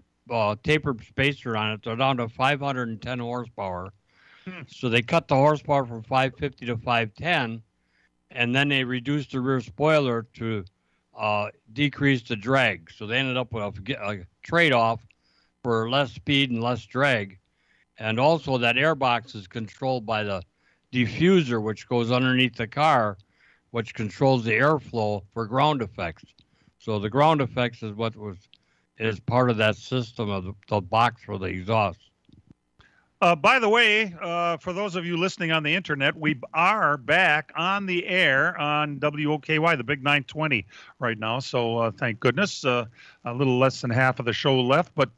tapered spacer on it. They're down to 510 horsepower. So they cut the horsepower from 550 to 510, and then they reduced the rear spoiler to decrease the drag. So they ended up with a trade-off for less speed and less drag. And also that airbox is controlled by the diffuser, which goes underneath the car, which controls the airflow for ground effects. So the ground effects is what is part of that system of the box for the exhaust. By the way, for those of you listening on the internet, we are back on the air on WOKY, the Big 920 right now. So thank goodness, a little less than half of the show left, but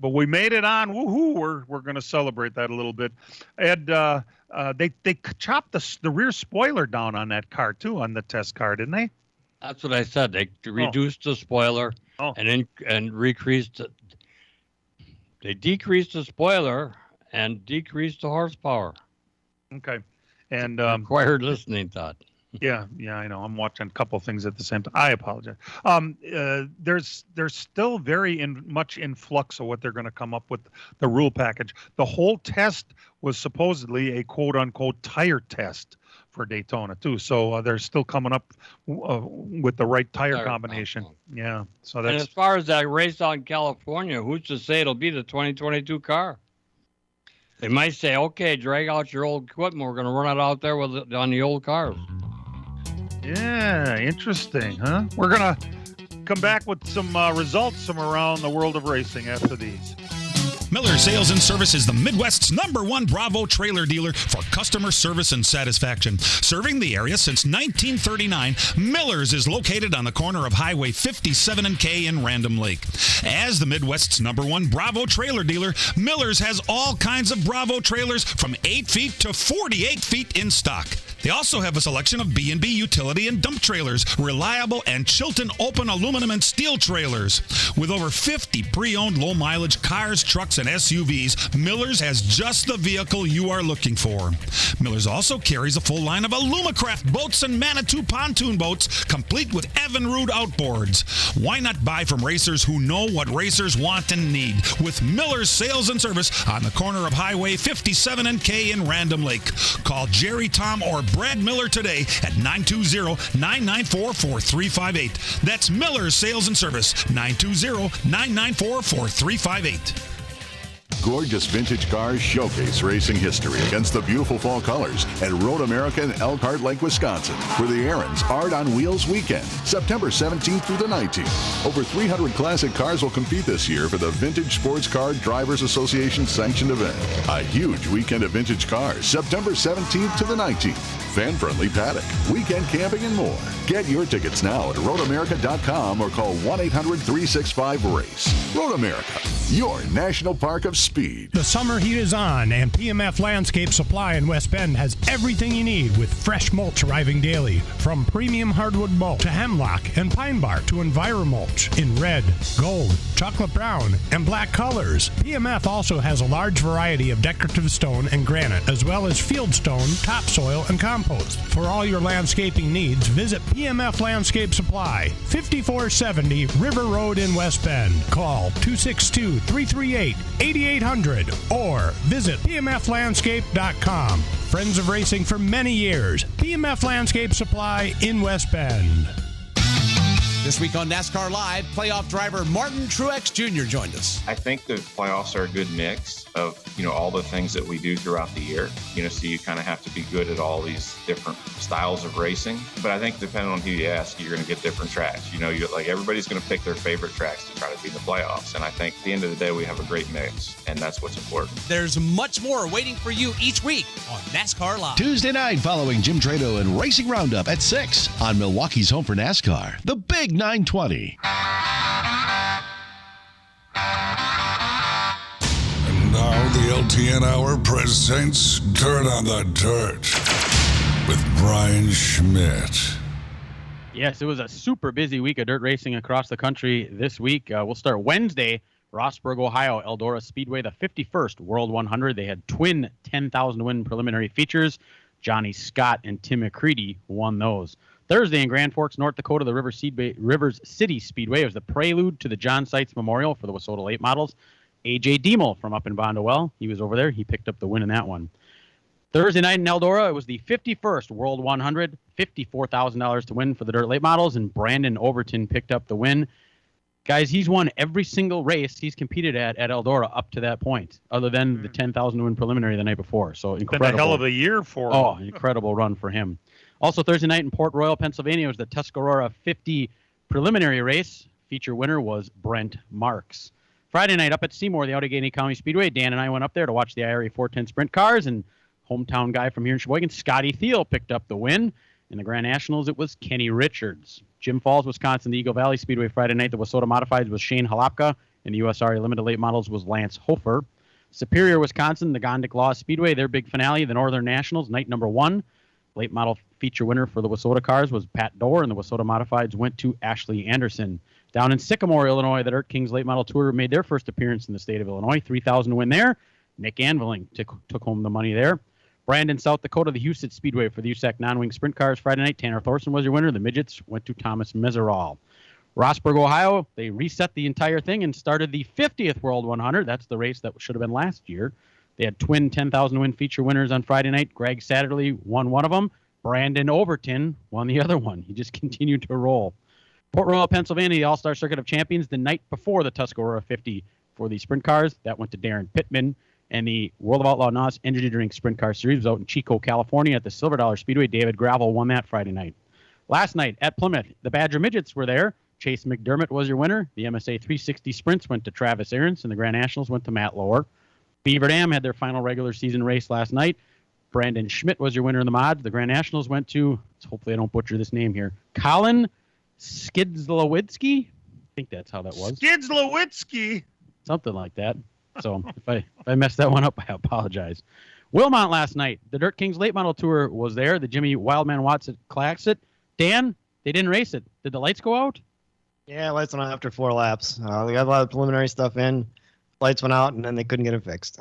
we made it on. Woohoo! We're going to celebrate that a little bit. And they chopped the rear spoiler down on that car too, on the test car, didn't they? That's what I said. They reduced the spoiler and decreased it. They decreased the spoiler and decreased the horsepower. Okay. And required listening, Todd. Yeah, I know. I'm watching a couple of things at the same time. I apologize. There's still very much in flux of what they're going to come up with the rule package. The whole test was supposedly a quote-unquote tire test for Daytona too. So they're still coming up with the right tire combination. Yeah. So that's. And as far as that race out in California, who's to say it'll be the 2022 car? They might say, okay, drag out your old equipment. We're going to run it out there on the old cars. Yeah, interesting, huh? We're going to come back with some results from around the world of racing after these. Miller Sales and Service is the Midwest's #1 Bravo trailer dealer for customer service and satisfaction. Serving the area since 1939, Miller's is located on the corner of Highway 57 and K in Random Lake. As the Midwest's #1 Bravo trailer dealer, Miller's has all kinds of Bravo trailers from 8 feet to 48 feet in stock. They also have a selection of B&B utility and dump trailers, reliable and Chilton open aluminum and steel trailers. With over 50 pre-owned low-mileage cars, trucks, and SUVs, Miller's has just the vehicle you are looking for. Miller's also carries a full line of Alumacraft boats and Manitou pontoon boats, complete with Evinrude outboards. Why not buy from racers who know what racers want and need? With Miller's Sales and Service on the corner of Highway 57 and K in Random Lake. Call Jerry, Tom, or Brad Miller today at 920-994-4358. That's Miller's Sales and Service, 920-994-4358. Gorgeous vintage cars showcase racing history against the beautiful fall colors at Road America in Elkhart Lake, Wisconsin, for the Aaron's Art on Wheels weekend, September 17th through the 19th. Over 300 classic cars will compete this year for the Vintage Sports Car Drivers Association sanctioned event. A huge weekend of vintage cars, September 17th to the 19th. Fan-friendly paddock, weekend camping, and more. Get your tickets now at roadamerica.com or call 1-800-365-RACE. Road America, your national park of speed. The summer heat is on, and PMF Landscape Supply in West Bend has everything you need with fresh mulch arriving daily. From premium hardwood mulch to hemlock and pine bark to EnviroMulch in red, gold, chocolate brown, and black colors. PMF also has a large variety of decorative stone and granite, as well as field stone, topsoil, and compost. For all your landscaping needs, visit PMF Landscape Supply, 5470 River Road in West Bend. Call 262-338-8800 or visit pmflandscape.com. Friends of racing for many years. PMF Landscape Supply in West Bend. This week on NASCAR Live, playoff driver Martin Truex Jr. joined us. I think the playoffs are a good mix of, all the things that we do throughout the year. So you kind of have to be good at all these different styles of racing. But I think depending on who you ask, you're going to get different tracks. Everybody's going to pick their favorite tracks to try to be in the playoffs. And I think at the end of the day, we have a great mix, and that's what's important. There's much more waiting for you each week on NASCAR Live. Tuesday night following Jim Trado and Racing Roundup at 6 on Milwaukee's home for NASCAR, the Big 920. And now the LTN Hour presents Dirt on the Dirt with Brian Schmidt. Yes, it was a super busy week of dirt racing across the country this week. We'll start Wednesday, Rossburg, Ohio, Eldora Speedway, the 51st World 100. They had twin 10,000 win preliminary features. Johnny Scott and Tim McCready won those. Thursday in Grand Forks, North Dakota, the Rivers City Speedway. It was the prelude to the John Seitz Memorial for the Wissota late models. A.J. Diemel from up in Bondwell, he was over there. He picked up the win in that one. Thursday night in Eldora, it was the 51st World 100, $54,000 to win for the dirt late models, and Brandon Overton picked up the win. Guys, he's won every single race he's competed at Eldora up to that point, other than the 10,000 win preliminary the night before. So incredible. Been a hell of a year for him. Oh, incredible run for him. Also Thursday night in Port Royal, Pennsylvania, was the Tuscarora 50 preliminary race. Feature winner was Brent Marks. Friday night up at Seymour, the Allegheny County Speedway, Dan and I went up there to watch the IRA 410 sprint cars, and hometown guy from here in Sheboygan, Scotty Thiel, picked up the win. In the Grand Nationals, it was Kenny Richards. Jim Falls, Wisconsin, the Eagle Valley Speedway Friday night, the Wissota Modifieds was Shane Halapka, and the USRA Limited Late Models was Lance Hofer. Superior, Wisconsin, the Gondik Law Speedway, their big finale, the Northern Nationals, night number 1. Late model feature winner for the Wissota cars was Pat Dorr, and the Wissota Modifieds went to Ashley Anderson. Down in Sycamore, Illinois, the Dirt Kings Late Model Tour made their first appearance in the state of Illinois. 3,000 win there. Nick Anveling took home the money there. Brandon, South Dakota, the Houston Speedway for the USAC non-wing sprint cars Friday night. Tanner Thorson was your winner. The midgets went to Thomas Meserol. Rossburg, Ohio, they reset the entire thing and started the 50th World 100. That's the race that should have been last year. They had twin 10,000 win feature winners on Friday night. Greg Satterley won one of them. Brandon Overton won the other one. He just continued to roll. Port Royal, Pennsylvania, the All-Star Circuit of Champions, the night before the Tuscarora 50 for the sprint cars. That went to Darren Pittman. And the World of Outlaw NOS Engineering Sprint Car Series was out in Chico, California at the Silver Dollar Speedway. David Gravel won that Friday night. Last night at Plymouth, the Badger Midgets were there. Chase McDermott was your winner. The MSA 360 sprints went to Travis Aarons, and the Grand Nationals went to Matt Lohr. Beaver Dam had their final regular season race last night. Brandon Schmidt was your winner in the mods. The Grand Nationals went to, hopefully I don't butcher this name here, Colin Skidslowitsky. I think that's how that was. Skidslowitsky. Something like that. So if I messed that one up, I apologize. Wilmont last night. The Dirt Kings Late Model Tour was there. The Jimmy Wildman Watson Classic. Dan, they didn't race it. Did the lights go out? Yeah, lights went out after 4 laps. They got a lot of preliminary stuff in. Lights went out, and then they couldn't get it fixed.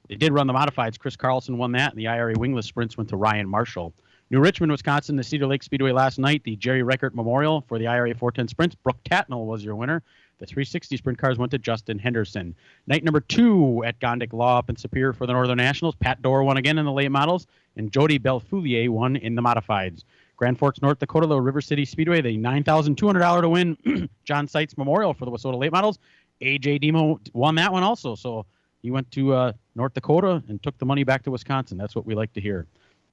They did run the modifieds. Chris Carlson won that, and the IRA wingless sprints went to Ryan Marshall. New Richmond, Wisconsin, the Cedar Lake Speedway last night. The Jerry Reichert Memorial for the IRA 410 sprints. Brooke Tatnell was your winner. The 360 sprint cars went to Justin Henderson. Night number 2 at Gondik Law up in Superior for the Northern Nationals. Pat Dorr won again in the late models, and Jody Belfoulier won in the modifieds. Grand Forks, North Dakota, the River City Speedway, the $9,200 to win John Seitz Memorial for the Wissota late models. AJ Demo won that one also, so he went to North Dakota and took the money back to Wisconsin. That's what we like to hear.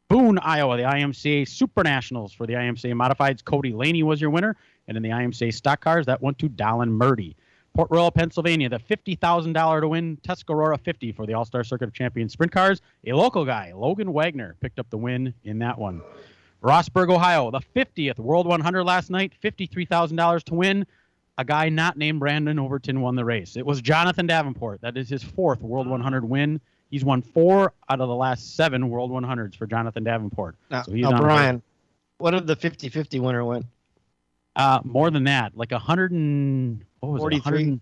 Boone, Iowa, the IMCA Super Nationals for the IMCA Modifieds. Cody Laney was your winner. And in the IMCA Stock Cars, that went to Dallin Murdy. Port Royal, Pennsylvania, the $50,000 to win Tuscarora 50 for the All-Star Circuit of Champions Sprint Cars. A local guy, Logan Wagner, picked up the win in that one. Rossburg, Ohio, the 50th World 100 last night, $53,000 to win. A guy not named Brandon Overton won the race. It was Jonathan Davenport. That is his 4th World 100 win. He's won 4 out of the last 7 World 100s for Jonathan Davenport. Now, so he's now Brian, what did the 50-50 winner win? More than that, like 100 and what was 43? it?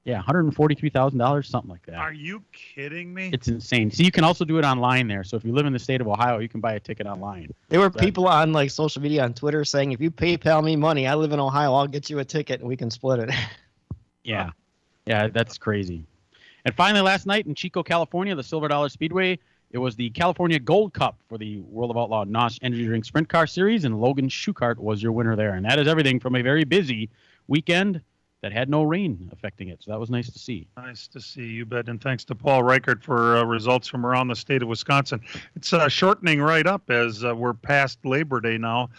$143,000, something like that. Are you kidding me? It's insane. See, you can also do it online there. So if you live in the state of Ohio, you can buy a ticket online. There were people on like social media on Twitter saying, if you PayPal me money, I live in Ohio, I'll get you a ticket and we can split it. Yeah, that's crazy. And finally, last night in Chico, California, the Silver Dollar Speedway, it was the California Gold Cup for the World of Outlaw NOS Energy Drink Sprint Car Series, and Logan Schuchart was your winner there. And that is everything from a very busy weekend that had no rain affecting it. So that was nice to see. Nice to see, you bet. And thanks to Paul Reichert for results from around the state of Wisconsin. It's shortening right up as we're past Labor Day now.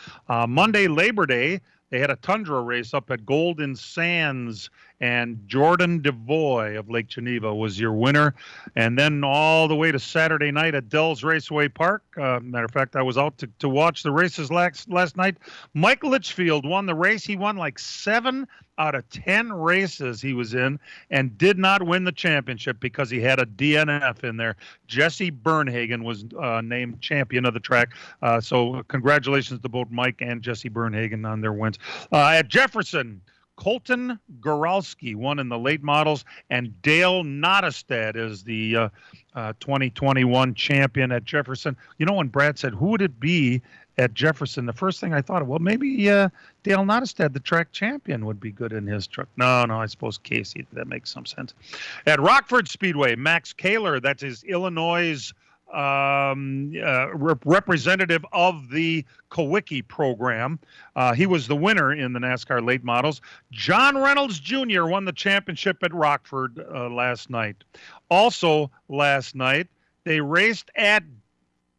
Monday, Labor Day, they had a Tundra race up at Golden Sands, and Jordan DeVoy of Lake Geneva was your winner. And then all the way to Saturday night at Dells Raceway Park. Matter of fact, I was out to watch the races last night. Mike Litchfield won the race. He won like 7 out of 10 races he was in and did not win the championship because he had a DNF in there. Jesse Bernhagen was named champion of the track. So congratulations to both Mike and Jesse Bernhagen on their wins. At Jefferson, Colton Goralski won in the late models, and Dale Nottestad is the 2021 champion at Jefferson. You know, when Brad said, who would it be at Jefferson, the first thing I thought of, well, maybe Dale Nottestad, the track champion, would be good in his truck. No, I suppose Casey. That makes some sense. At Rockford Speedway, Max Kaler, that's his Illinois representative of the Kowicki program. He was the winner in the NASCAR late models. John Reynolds Jr. won the championship at Rockford last night. Also last night, they raced at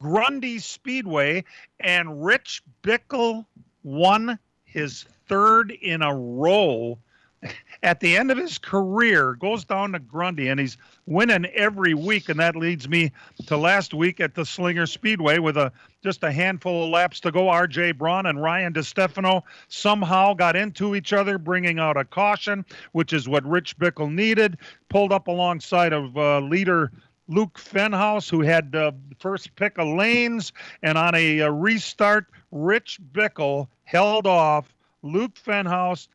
Grundy Speedway, and Rich Bickle won his 3rd in a row. At the end of his career, goes down to Grundy, and he's winning every week, and that leads me to last week at the Slinger Speedway with just a handful of laps to go. R.J. Braun and Ryan DeStefano somehow got into each other, bringing out a caution, which is what Rich Bickle needed, pulled up alongside of leader Luke Fenhouse, who had the first pick of lanes, and on a restart, Rich Bickle held off Luke Fenhouse.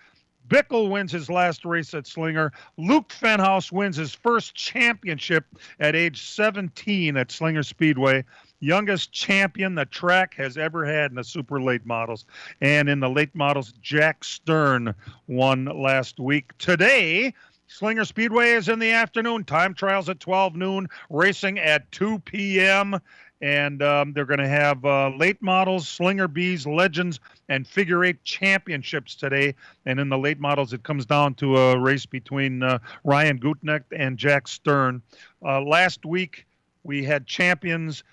Bickle wins his last race at Slinger. Luke Fenhouse wins his first championship at age 17 at Slinger Speedway. Youngest champion the track has ever had in the super late models. And in the late models, Jack Stern won last week. Today, Slinger Speedway is in the afternoon. Time trials at 12 noon, racing at 2 p.m., and they're going to have late models, Slinger Bees, Legends, and Figure 8 championships today. And in the late models, it comes down to a race between Ryan Gutnecht and Jack Stern. Last week, we had champions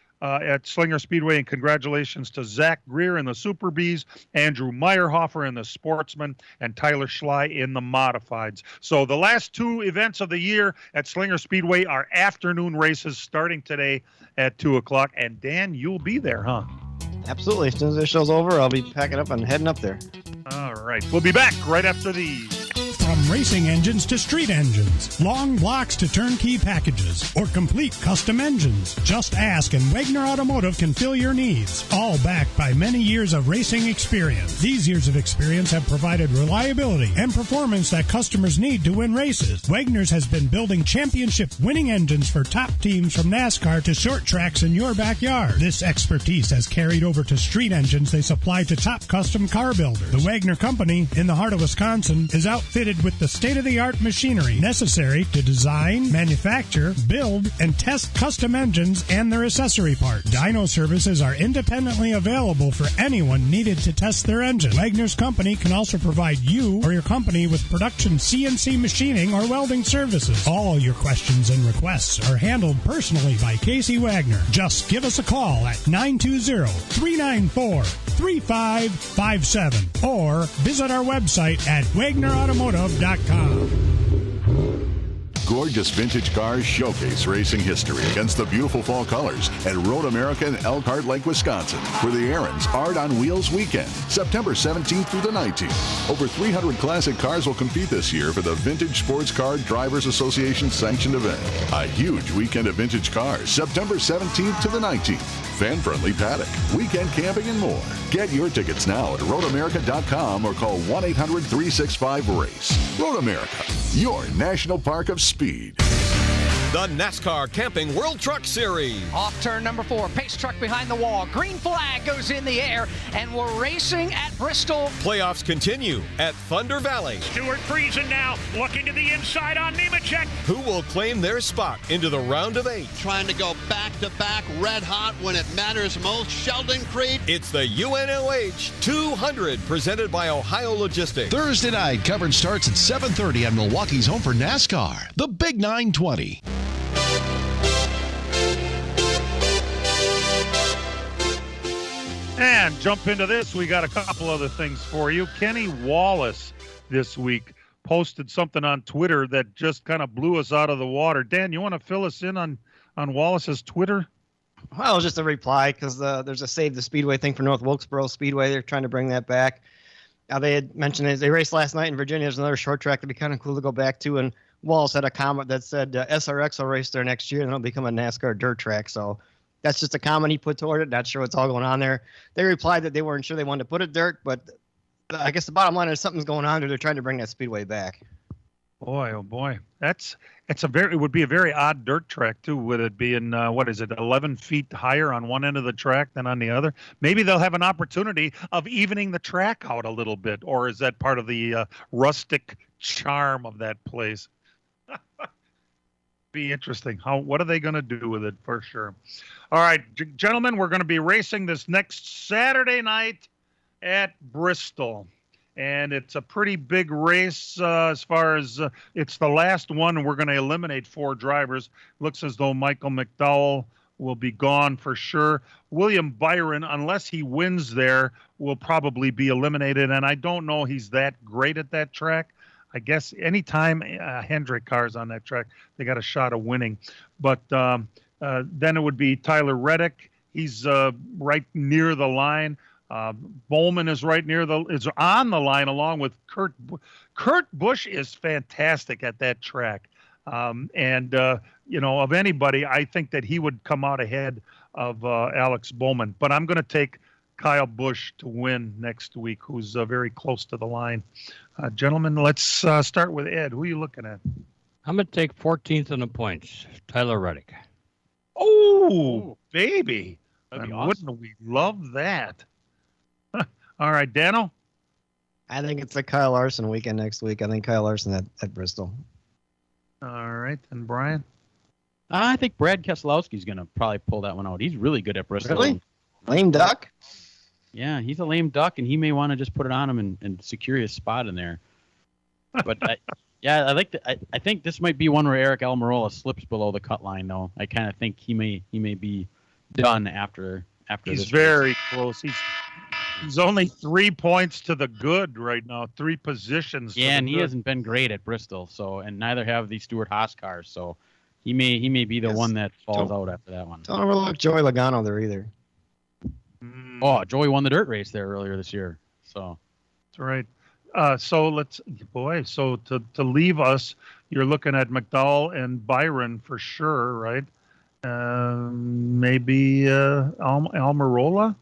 at Slinger Speedway, and congratulations to Zach Greer in the Super Bees, Andrew Meyerhofer in the Sportsman, and Tyler Schley in the Modifieds. So the last two events of the year at Slinger Speedway are afternoon races starting today at 2 o'clock. And Dan, you'll be there, huh? Absolutely. As soon as this show's over, I'll be packing up and heading up there. All right. We'll be back right after these. From racing engines to street engines, long blocks to turnkey packages, or complete custom engines, just ask and Wagner Automotive can fill your needs. All backed by many years of racing experience. These years of experience have provided reliability and performance that customers need to win races. Wagner's has been building championship-winning engines for top teams from NASCAR to short tracks in your backyard. This expertise has carried over to street engines they supply to top custom car builders. The Wagner Company, in the heart of Wisconsin, is outfitted with the state-of-the-art machinery necessary to design, manufacture, build, and test custom engines and their accessory parts. Dyno services are independently available for anyone needed to test their engine. Wagner's Company can also provide you or your company with production CNC machining or welding services. All your questions and requests are handled personally by Casey Wagner. Just give us a call at 920-394-3557 or visit our website at wagnerautomotive.com. Gorgeous vintage cars showcase racing history against the beautiful fall colors at Road America in Elkhart Lake, Wisconsin, for the Aaron's Art on Wheels weekend, September 17th through the 19th. Over 300 classic cars will compete this year for the Vintage Sports Car Drivers Association sanctioned event. A huge weekend of vintage cars, September 17th to the 19th. Fan-friendly paddock, weekend camping, and more. Get your tickets now at roadamerica.com or call 1-800-365-RACE. Road America, your national park of speed. The NASCAR Camping World Truck Series. Off turn number 4, pace truck behind the wall. Green flag goes in the air, and we're racing at Bristol. Playoffs continue at Thunder Valley. Stuart Friesen now looking to the inside on Nemechek. Who will claim their spot into the round of 8? Trying to go back-to-back red hot when it matters most. Sheldon Creed. It's the UNOH 200 presented by Ohio Logistics. Thursday night coverage starts at 7:30 on Milwaukee's home for NASCAR, the Big 920. And jump into this. We got a couple other things for you. Kenny Wallace this week posted something on Twitter that just kind of blew us out of the water. Dan, you want to fill us in on Wallace's Twitter? Well, it was just a reply because there's a Save the Speedway thing for North Wilkesboro Speedway. They're trying to bring that back. They had mentioned they raced last night in Virginia. There's another short track that'd be kind of cool to go back to. And Wallace had a comment that said SRX will race there next year and it'll become a NASCAR dirt track. So that's just a comment he put toward it. Not sure what's all going on there. They replied that they weren't sure they wanted to put it dirt, but I guess the bottom line is something's going on there. They're trying to bring that speedway back. Boy, oh boy, it would be a very odd dirt track too. With it being 11 feet higher on one end of the track than on the other. Maybe they'll have an opportunity of evening the track out a little bit, or is that part of the rustic charm of that place? Be interesting. What are they going to do with it for sure? All right, gentlemen, we're going to be racing this next Saturday night at Bristol. And it's a pretty big race as far as it's the last one, and we're going to eliminate 4 drivers. Looks as though Michael McDowell will be gone for sure. William Byron, unless he wins there, will probably be eliminated. And I don't know he's that great at that track. I guess anytime Hendrick car's on that track, they got a shot of winning. But then it would be Tyler Reddick. He's right near the line. Bowman is is on the line along with Kurt. Kurt Busch is fantastic at that track. Of anybody, I think that he would come out ahead of Alex Bowman. But I'm going to take Kyle Busch to win next week, who's very close to the line. Gentlemen, let's start with Ed. Who are you looking at? I'm going to take 14th in the points, Tyler Reddick. Oh, baby. That'd be awesome. Wouldn't we love that? All right, Dano? I think it's a Kyle Larson weekend next week. I think Kyle Larson at Bristol. All right, and Brian? I think Brad Keselowski's going to probably pull that one out. He's really good at Bristol. Really? Lame duck? Yeah, he's a lame duck, and he may want to just put it on him and secure his spot in there. But I think this might be one where Eric Almirola slips below the cut line, though. I kind of think he may be done after He's this very race. close. He's only 3 points to the good right now, 3 positions. Yeah, and he good. hasn't been great at Bristol, so and neither have the Stewart-Haas cars, so he may be the one that falls out after that one. Don't overlook Joey Logano there either. Oh, Joey won the dirt race there earlier this year. So that's right. So to leave us, you're looking at McDowell and Byron for sure, right? Maybe Almirola.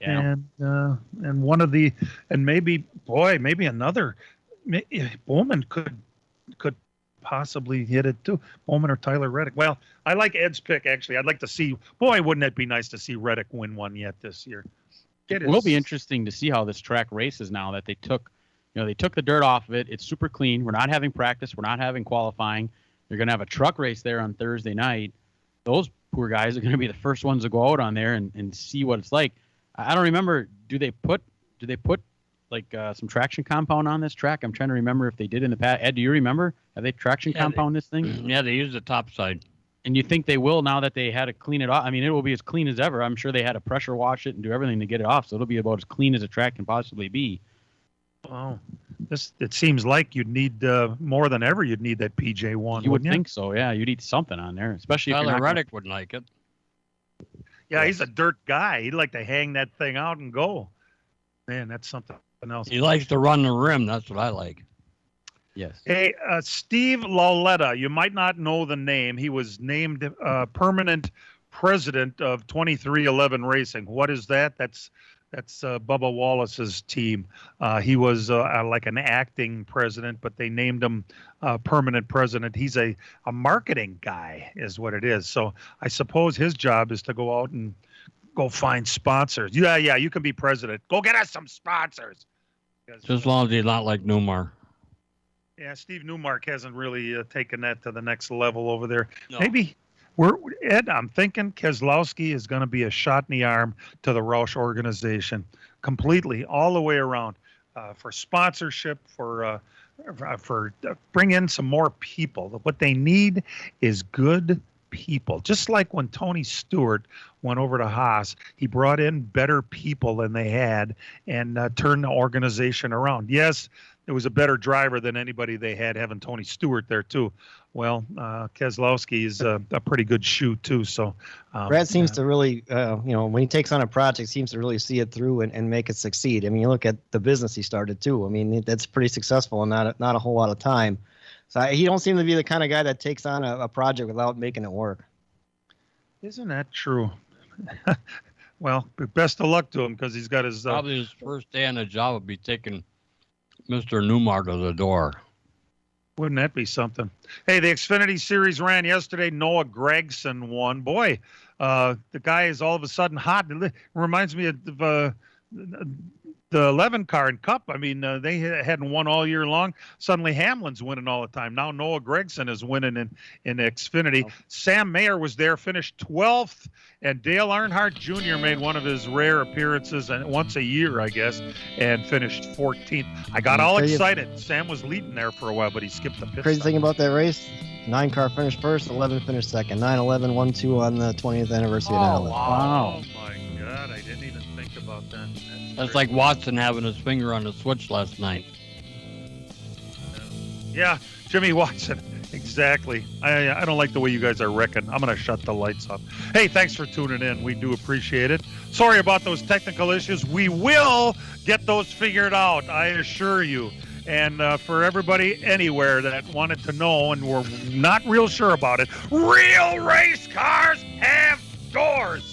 Yeah. And one of the, and maybe another, Bowman could possibly hit it too. Bowman or Tyler Reddick. Well, I like Ed's pick actually. I'd like to see. Boy, wouldn't it be nice to see Reddick win one yet this year? It will be interesting to see how this track races now that they took the dirt off of it. It's super clean. We're not having practice. We're not having qualifying. You're going to have a truck race there on Thursday night. Those poor guys are going to be the first ones to go out on there and see what it's like. I don't remember. Do they put like some traction compound on this track? I'm trying to remember if they did in the past. Ed, do you remember? Have they traction compound this thing? Yeah, they used the top side. And you think they will now that they had to clean it off? I mean, it will be as clean as ever. I'm sure they had to pressure wash it and do everything to get it off, so it'll be about as clean as a track can possibly be. Wow. It seems like you'd need more than ever. You'd need that PJ1. You would think so, yeah. You'd need something on there, especially if Tyler Reddick wouldn't like it. Yeah, he's a dirt guy. He'd like to hang that thing out and go. Man, that's something else. He likes to run the rim. That's what I like. Yes. Hey, Steve Lauletta, you might not know the name. He was named permanent president of 2311 Racing. What is that? That's Bubba Wallace's team. He was like an acting president, but they named him permanent president. He's a marketing guy is what it is. So I suppose his job is to go out and go find sponsors. Yeah, you can be president. Go get us some sponsors. Just as long as he's not like Newmar. Yeah, Steve Newmark hasn't really taken that to the next level over there. No. Maybe Ed, I'm thinking Keselowski is going to be a shot in the arm to the Roush organization completely, all the way around, for sponsorship, for bring in some more people. What they need is good people. Just like when Tony Stewart went over to Haas, he brought in better people than they had and turned the organization around. Yes, it was a better driver than anybody they had, having Tony Stewart there too. Well, Keselowski is a pretty good shoe too. So Brad seems to really, when he takes on a project, seems to really see it through and make it succeed. I mean, you look at the business he started too. I mean, that's pretty successful in not a whole lot of time. So he don't seem to be the kind of guy that takes on a project without making it work. Isn't that true? Well, best of luck to him because he's got his. Probably his first day on the job would be taking Mr. Newmar to the door. Wouldn't that be something? Hey, the Xfinity Series ran yesterday. Noah Gragson won. Boy, the guy is all of a sudden hot. It reminds me of the 11 car in Cup. I mean, they hadn't won all year long. Suddenly Hamlin's winning all the time. Now Noah Gragson is winning in Xfinity. Sam Mayer was there, finished 12th, and Dale Earnhardt Jr. made one of his rare appearances once a year, I guess, and finished 14th. I got all excited. Sam was leading there for a while, but he skipped the pit Crazy stop. thing about that race, 9 car finished first, 11 finished second. 9-11, 1-2 on the 20th anniversary of 9/11. Wow. Oh, my God. I didn't even think about that. That's like Watson having his finger on the switch last night. Yeah, Jimmy Watson. Exactly. I don't like the way you guys are wrecking. I'm going to shut the lights off. Hey, thanks for tuning in. We do appreciate it. Sorry about those technical issues. We will get those figured out, I assure you. And for everybody anywhere that wanted to know and were not real sure about it, real race cars have doors.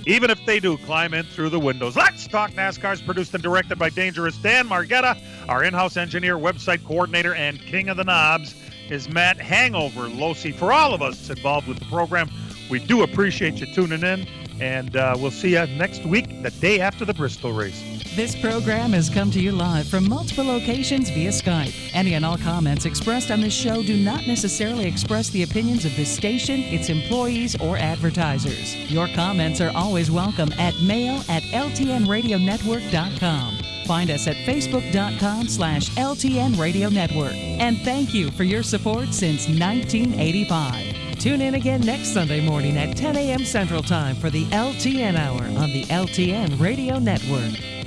Even if they do, climb in through the windows. Let's Talk NASCAR is produced and directed by Dangerous Dan Margetta. Our in-house engineer, website coordinator, and king of the knobs is Matt Hangover Losi. For all of us involved with the program, we do appreciate you tuning in, and we'll see you next week, the day after the Bristol race. This program has come to you live from multiple locations via Skype. Any and all comments expressed on this show do not necessarily express the opinions of this station, its employees, or advertisers. Your comments are always welcome at mail@ltnradionetwork.com. Find us at facebook.com/LTN Radio Network. And thank you for your support since 1985. Tune in again next Sunday morning at 10 a.m. Central Time for the LTN Hour on the LTN Radio Network.